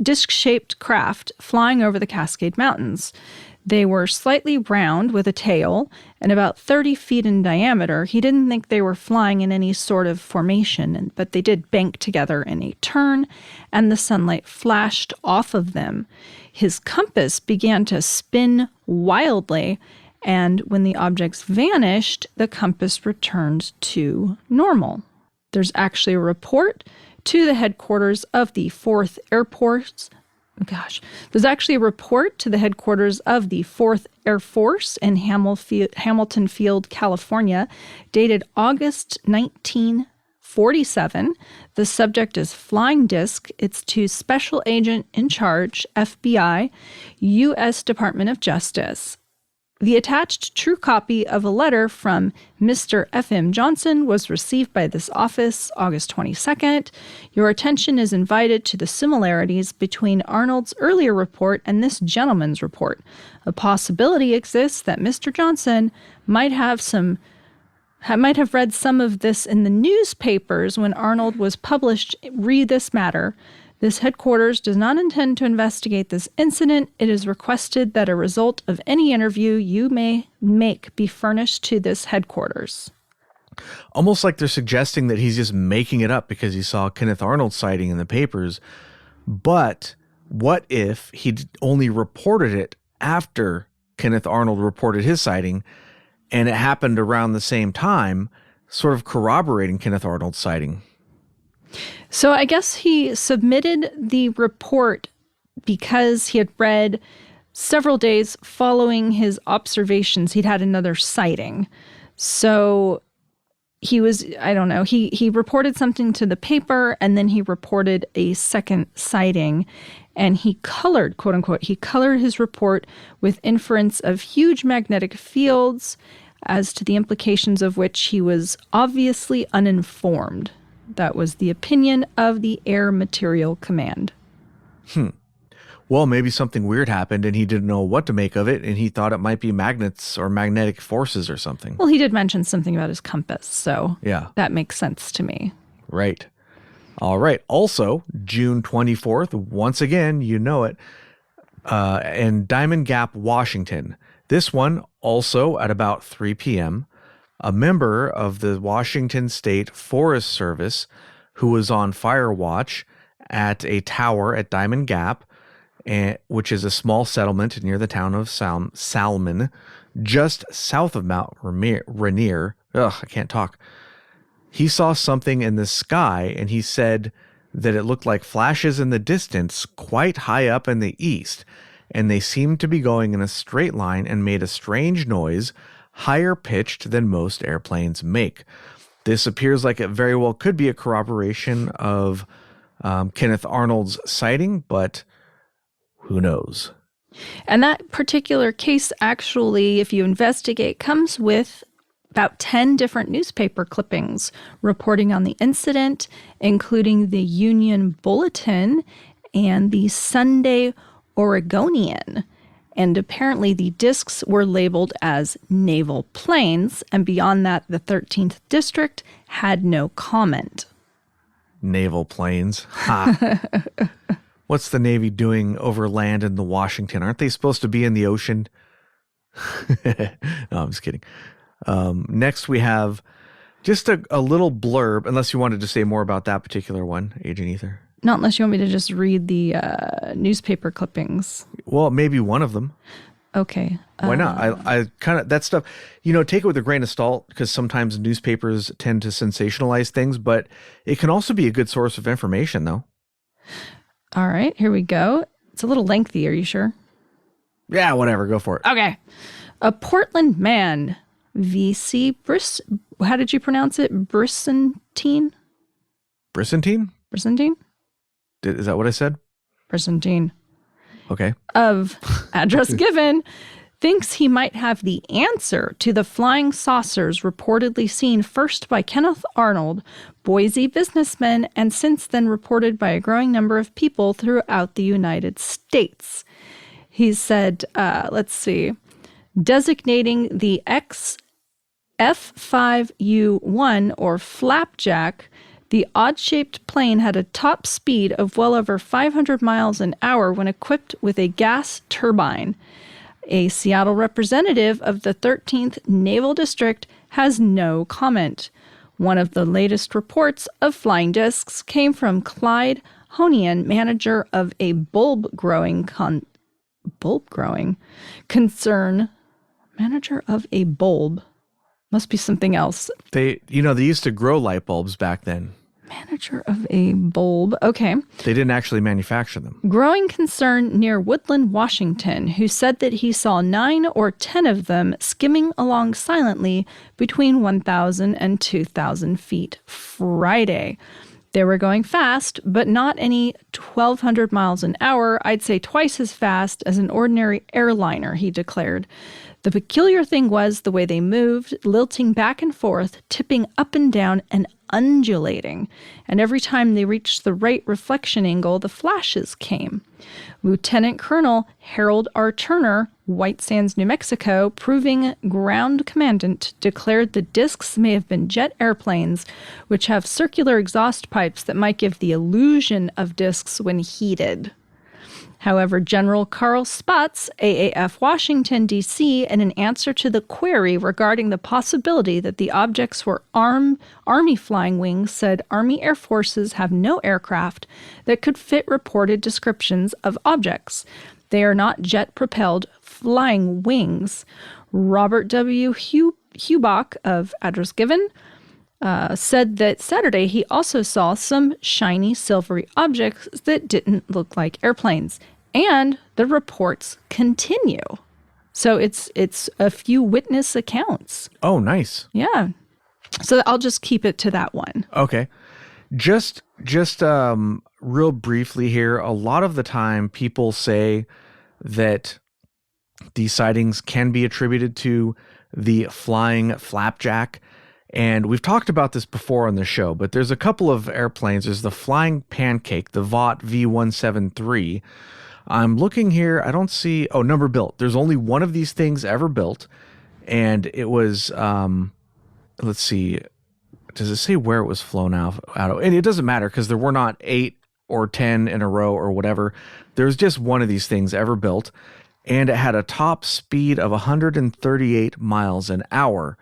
[SPEAKER 2] disc-shaped craft flying over the Cascade Mountains. They were slightly round with a tail and about 30 feet in diameter. He didn't think they were flying in any sort of formation, but they did bank together in a turn, and the sunlight flashed off of them. His compass began to spin wildly, and when the objects vanished, the compass returned to normal. There's actually a report to the headquarters of the 4th gosh, there's actually a report to the headquarters of the 4th Air Force in Hamilton Field, California, dated August 1947. The subject is flying disc. It's to Special Agent in Charge, FBI, U.S. Department of Justice. The attached true copy of a letter from Mr. F.M. Johnson was received by this office August 22nd. Your attention is invited to the similarities between Arnold's earlier report and this gentleman's report. A possibility exists that Mr. Johnson might have read some of this in the newspapers when Arnold was published. Read this matter. This headquarters does not intend to investigate this incident. It is requested that a result of any interview you may make be furnished to this headquarters.
[SPEAKER 1] Almost like they're suggesting that he's just making it up because he saw Kenneth Arnold sighting in the papers. But what if he only reported it after Kenneth Arnold reported his sighting, and it happened around the same time, sort of corroborating Kenneth Arnold's sighting?
[SPEAKER 2] So I guess he submitted the report because he had read several days following his observations, he'd had another sighting. So he was, I don't know, he reported something to the paper, and then he reported a second sighting, and he colored, quote unquote, he colored his report with inference of huge magnetic fields, as to the implications of which he was obviously uninformed. That was the opinion of the Air Material Command.
[SPEAKER 1] Well, maybe something weird happened and he didn't know what to make of it, and he thought it might be magnets or magnetic forces or something.
[SPEAKER 2] Well, he did mention something about his compass, so
[SPEAKER 1] yeah,
[SPEAKER 2] that makes sense to me.
[SPEAKER 1] Right. All right. Also, June 24th, once again, you know it, in Diamond Gap, Washington. This one also at about 3 p.m., a member of the Washington State Forest Service who was on fire watch at a tower at Diamond Gap, which is a small settlement near the town of Salmon, just south of Mount Rainier. Ugh, I can't talk. He saw something in the sky, and he said that it looked like flashes in the distance quite high up in the east, and they seemed to be going in a straight line and made a strange noise, higher pitched than most airplanes make. This appears like it very well could be a corroboration of Kenneth Arnold's sighting, but who knows?
[SPEAKER 2] And that particular case, actually, if you investigate, comes with about 10 different newspaper clippings reporting on the incident, including the Union Bulletin and the Sunday Oregonian. And apparently the discs were labeled as naval planes, and beyond that, the 13th District had no comment.
[SPEAKER 1] Naval planes. Ha. What's the Navy doing over land in the Washington? Aren't they supposed to be in the ocean? No, I'm just kidding. Next, we have just a little blurb, unless you wanted to say more about that particular one, Agent Ether.
[SPEAKER 2] Not unless you want me to just read the newspaper clippings.
[SPEAKER 1] Well, maybe one of them.
[SPEAKER 2] Okay.
[SPEAKER 1] Why not? I kind of, that stuff, take it with a grain of salt, because sometimes newspapers tend to sensationalize things, but it can also be a good source of information, though.
[SPEAKER 2] All right, here we go. It's a little lengthy. Are you sure?
[SPEAKER 1] Yeah, whatever. Go for it.
[SPEAKER 2] Okay. A Portland man, V.C. How did you pronounce it? Brisantine?
[SPEAKER 1] Brisantine?
[SPEAKER 2] Brisantine?
[SPEAKER 1] Is that what I said?
[SPEAKER 2] Brisantine.
[SPEAKER 1] Okay.
[SPEAKER 2] Of address given, thinks he might have the answer to the flying saucers reportedly seen first by Kenneth Arnold, Boise businessman, and since then reported by a growing number of people throughout the United States. He said, designating the F5U1 or flapjack, the odd-shaped plane had a top speed of well over 500 miles an hour when equipped with a gas turbine. A Seattle representative of the 13th Naval District has no comment. One of the latest reports of flying discs came from Clyde Honian, manager of a bulb growing concern. Manager of a bulb. Must be something else.
[SPEAKER 1] They used to grow light bulbs back then.
[SPEAKER 2] Manager of a bulb. Okay.
[SPEAKER 1] They didn't actually manufacture them.
[SPEAKER 2] Growing concern near Woodland, Washington, who said that he saw 9 or 10 of them skimming along silently between 1,000 and 2,000 feet Friday. They were going fast, but not any 1,200 miles an hour. I'd say twice as fast as an ordinary airliner, he declared. The peculiar thing was the way they moved, lilting back and forth, tipping up and down, and undulating. And every time they reached the right reflection angle, the flashes came. Lieutenant Colonel Harold R. Turner, White Sands, New Mexico, proving ground commandant, declared the discs may have been jet airplanes, which have circular exhaust pipes that might give the illusion of discs when heated. However, General Carl Spaatz, AAF Washington, D.C., in an answer to the query regarding the possibility that the objects were Army flying wings, said Army Air Forces have no aircraft that could fit reported descriptions of objects. They are not jet-propelled flying wings. Robert W. Hubach of address given said that Saturday he also saw some shiny silvery objects that didn't look like airplanes. And the reports continue. So it's a few witness accounts.
[SPEAKER 1] Oh, nice.
[SPEAKER 2] Yeah. So I'll just keep it to that one.
[SPEAKER 1] Okay. Just real briefly here, a lot of the time people say that these sightings can be attributed to the flying flapjack. And we've talked about this before on the show, but there's a couple of airplanes. There's the flying pancake, the Vought V173. I'm looking here. I don't see... Oh, number built. There's only one of these things ever built. And it was... let's see. Does it say where it was flown out of? And it doesn't matter because there were not 8 or 10 in a row or whatever. There's just one of these things ever built. And it had a top speed of 138 miles an hour.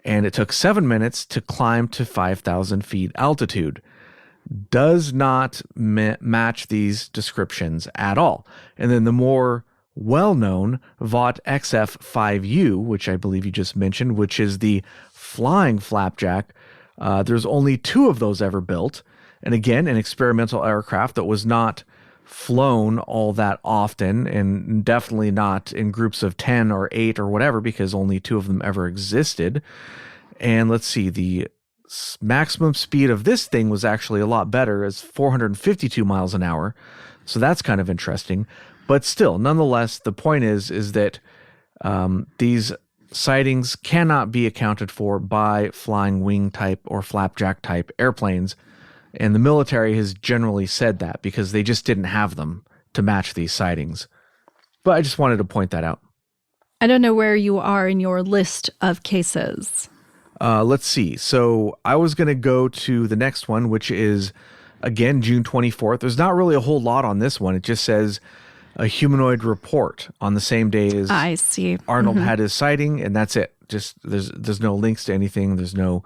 [SPEAKER 1] And it took 7 minutes to climb to 5,000 feet altitude. Does not match these descriptions at all. And then the more well-known Vought XF5U, which I believe you just mentioned, which is the flying flapjack, there's only 2 of those ever built. And again, an experimental aircraft that was not flown all that often, and definitely not in groups of 10 or 8 or whatever, because only 2 of them ever existed. And let's see, the maximum speed of this thing was actually a lot better, as 452 miles an hour. So that's kind of interesting. But still, nonetheless, the point is that these sightings cannot be accounted for by flying wing type or flapjack type airplanes. And the military has generally said that because they just didn't have them to match these sightings. But I just wanted to point that out.
[SPEAKER 2] I don't know where you are in your list of cases.
[SPEAKER 1] Let's see. So I was going to go to the next one, which is, again, June 24th. There's not really a whole lot on this one. It just says a humanoid report on the same day as
[SPEAKER 2] I see.
[SPEAKER 1] Arnold had his sighting, and that's it. Just there's no links to anything. There's no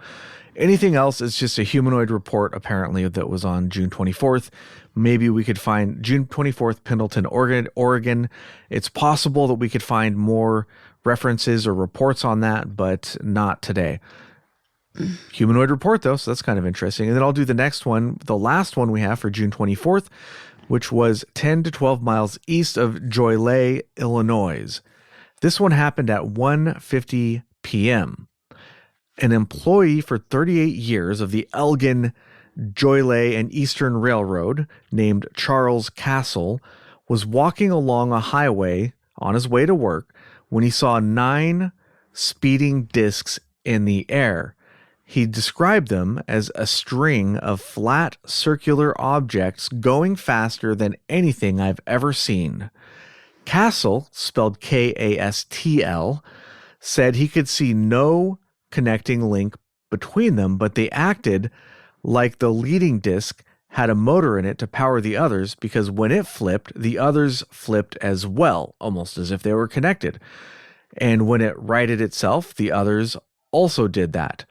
[SPEAKER 1] anything else. It's just a humanoid report, apparently, that was on June 24th. Maybe we could find June 24th, Pendleton, Oregon. It's possible that we could find more references or reports on that, but not today. Humanoid report, though, so that's kind of interesting. And then I'll do the next one, the last one we have for June 24th, which was 10 to 12 miles east of Joylay, Illinois. This one happened at 1:50 p.m. An employee for 38 years of the Elgin, Joylay, and Eastern Railroad, named Charles Castle, was walking along a highway on his way to work when he saw 9 speeding discs in the air. He described them as a string of flat circular objects going faster than anything I've ever seen. Castle, spelled Kastl, said he could see no connecting link between them, but they acted like the leading disc had a motor in it to power the others, because when it flipped, the others flipped as well, almost as if they were connected. And when it righted itself, the others also did that.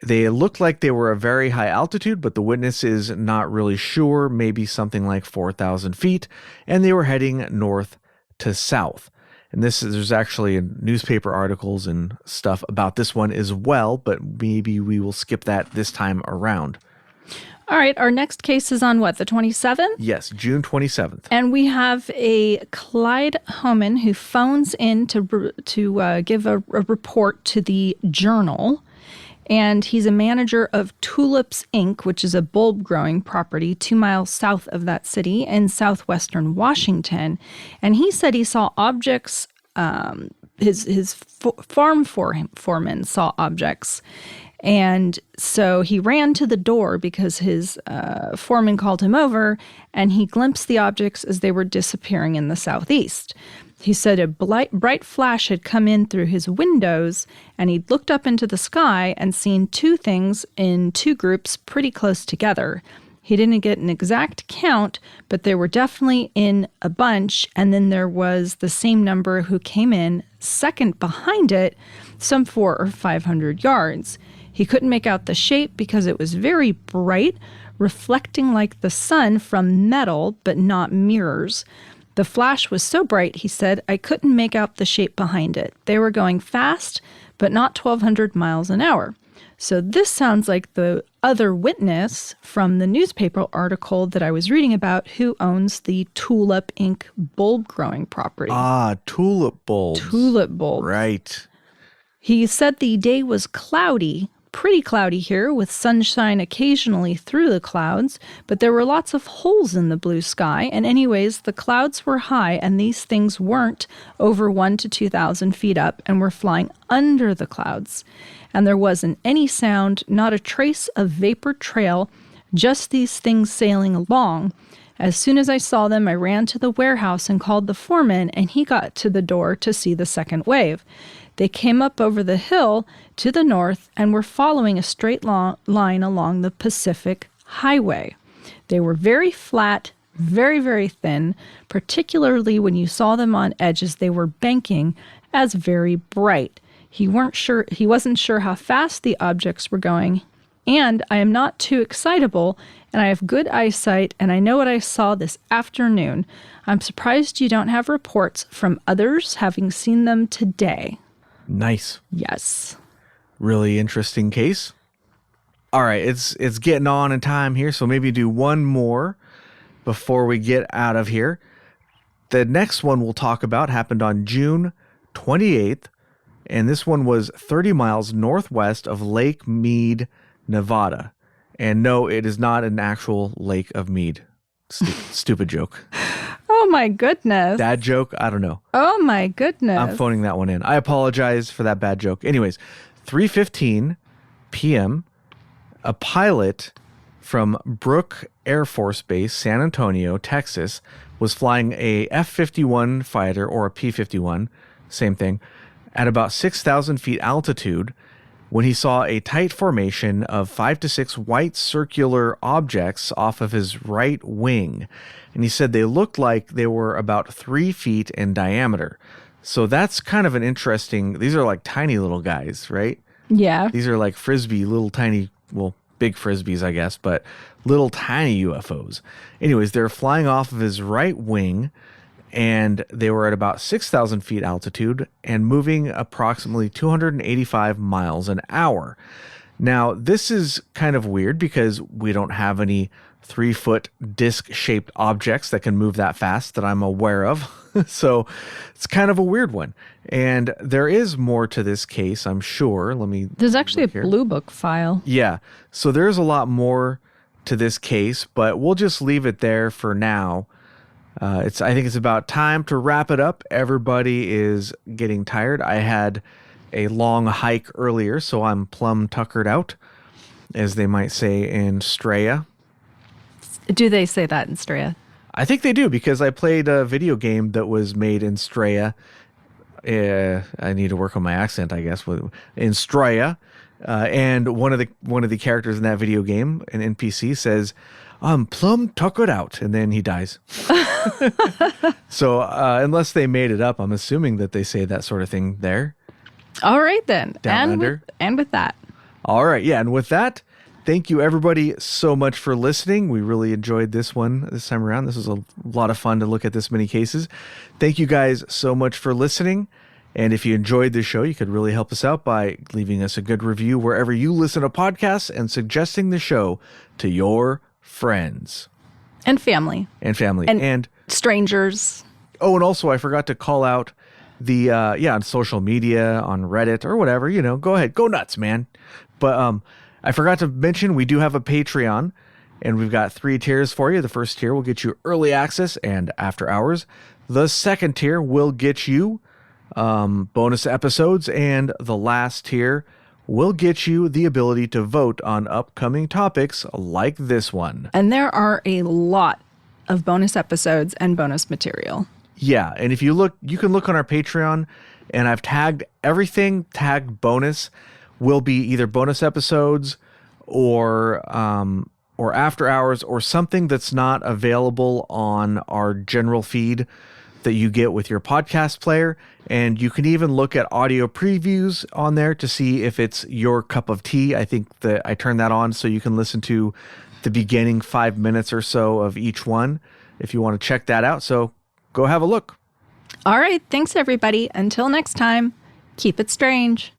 [SPEAKER 1] They looked like they were a very high altitude, but the witness is not really sure, maybe something like 4,000 feet, and they were heading north to south. And there's actually newspaper articles and stuff about this one as well, but maybe we will skip that this time around.
[SPEAKER 2] All right, our next case is on what, the 27th?
[SPEAKER 1] Yes, June 27th.
[SPEAKER 2] And we have a Clyde Homan who phones in to give a report to the Journal. And he's a manager of Tulips Inc., which is a bulb growing property 2 miles south of that city in southwestern Washington. And he said he saw objects, his farm foreman saw objects. And so he ran to the door because his foreman called him over, and he glimpsed the objects as they were disappearing in the southeast. He said a bright flash had come in through his windows, and he'd looked up into the sky and seen two things in two groups pretty close together. He didn't get an exact count, but they were definitely in a bunch, and then there was the same number who came in second behind it, some 400 or 500 yards. He couldn't make out the shape because it was very bright, reflecting like the sun from metal, but not mirrors. The flash was so bright, he said, I couldn't make out the shape behind it. They were going fast, but not 1,200 miles an hour. So this sounds like the other witness from the newspaper article that I was reading about who owns the Tulip Inc. bulb growing property.
[SPEAKER 1] Ah, tulip bulbs.
[SPEAKER 2] Tulip bulbs.
[SPEAKER 1] Right.
[SPEAKER 2] He said the day was cloudy, pretty cloudy here, with sunshine occasionally through the clouds, but there were lots of holes in the blue sky, and anyways, the clouds were high, and these things weren't over 1,000 to 2,000 feet up and were flying under the clouds. And there wasn't any sound, not a trace of vapor trail, just these things sailing along. As soon as I saw them, I ran to the warehouse and called the foreman, and he got to the door to see the second wave. They came up over the hill to the north and were following a straight line along the Pacific Highway. They were very flat, very, very thin, particularly when you saw them on edges, they were banking as very bright. He wasn't sure how fast the objects were going, and I am not too excitable, and I have good eyesight, and I know what I saw this afternoon. I'm surprised you don't have reports from others having seen them today.
[SPEAKER 1] Nice.
[SPEAKER 2] Yes.
[SPEAKER 1] Really interesting case. All right, it's getting on in time here, so maybe do one more before we get out of here. The next one we'll talk about happened on June 28th, and this one was 30 miles northwest of Lake Mead, Nevada. And no, it is not an actual Lake of Mead. Stupid joke.
[SPEAKER 2] Oh my goodness.
[SPEAKER 1] Dad joke? I don't know.
[SPEAKER 2] Oh my goodness.
[SPEAKER 1] I'm phoning that one in. I apologize for that bad joke. Anyways, 3:15 p.m., a pilot from Brooke Air Force Base, San Antonio, Texas, was flying a F-51 fighter, or a P-51, same thing, at about 6,000 feet altitude when he saw a tight formation of 5 to 6 white circular objects off of his right wing. And he said they looked like they were about 3 feet in diameter. So that's kind of an interesting, these are like tiny little guys, right?
[SPEAKER 2] Yeah.
[SPEAKER 1] These are like frisbee, little tiny, well, big frisbees, I guess, but little tiny UFOs. Anyways, they're flying off of his right wing, and they were at about 6,000 feet altitude and moving approximately 285 miles an hour. Now, this is kind of weird because we don't have any 3-foot disc-shaped objects that can move that fast that I'm aware of. So it's kind of a weird one. And there is more to this case, I'm sure.
[SPEAKER 2] There's actually a
[SPEAKER 1] here.
[SPEAKER 2] Blue Book file.
[SPEAKER 1] Yeah. So there's a lot more to this case, but we'll just leave it there for now. I think it's about time to wrap it up. Everybody is getting tired. I had a long hike earlier, so I'm plumb tuckered out, as they might say in Straya.
[SPEAKER 2] Do they say that in Straya?
[SPEAKER 1] I think they do, because I played a video game that was made in Straya. I need to work on my accent, I guess, in Straya. And one of the characters in that video game, an NPC, says, "I'm plumb tuckered out," and then he dies. So unless they made it up, I'm assuming that they say that sort of thing there.
[SPEAKER 2] All right, then.
[SPEAKER 1] Down under.
[SPEAKER 2] And with that.
[SPEAKER 1] All right. Yeah. And with that, thank you everybody so much for listening. We really enjoyed this one this time around. This was a lot of fun to look at this many cases. Thank you guys so much for listening. And if you enjoyed this show, you could really help us out by leaving us a good review wherever you listen to podcasts and suggesting the show to your friends.
[SPEAKER 2] And family.
[SPEAKER 1] And
[SPEAKER 2] strangers.
[SPEAKER 1] Oh, and also I forgot to call out the, on social media, on Reddit or whatever, go ahead, go nuts, man. But I forgot to mention we do have a Patreon, and we've got 3 tiers for you. The first tier will get you early access and after hours. The second tier will get you bonus episodes, and the last tier will get you the ability to vote on upcoming topics like this one.
[SPEAKER 2] And there are a lot of bonus episodes and bonus material.
[SPEAKER 1] Yeah, and if you look, you can look on our Patreon, and I've tagged everything tagged bonus will be either bonus episodes or after hours or something that's not available on our general feed that you get with your podcast player. And you can even look at audio previews on there to see if it's your cup of tea. I think that I turned that on so you can listen to the beginning 5 minutes or so of each one if you want to check that out. So go have a look.
[SPEAKER 2] All right. Thanks, everybody. Until next time, keep it strange.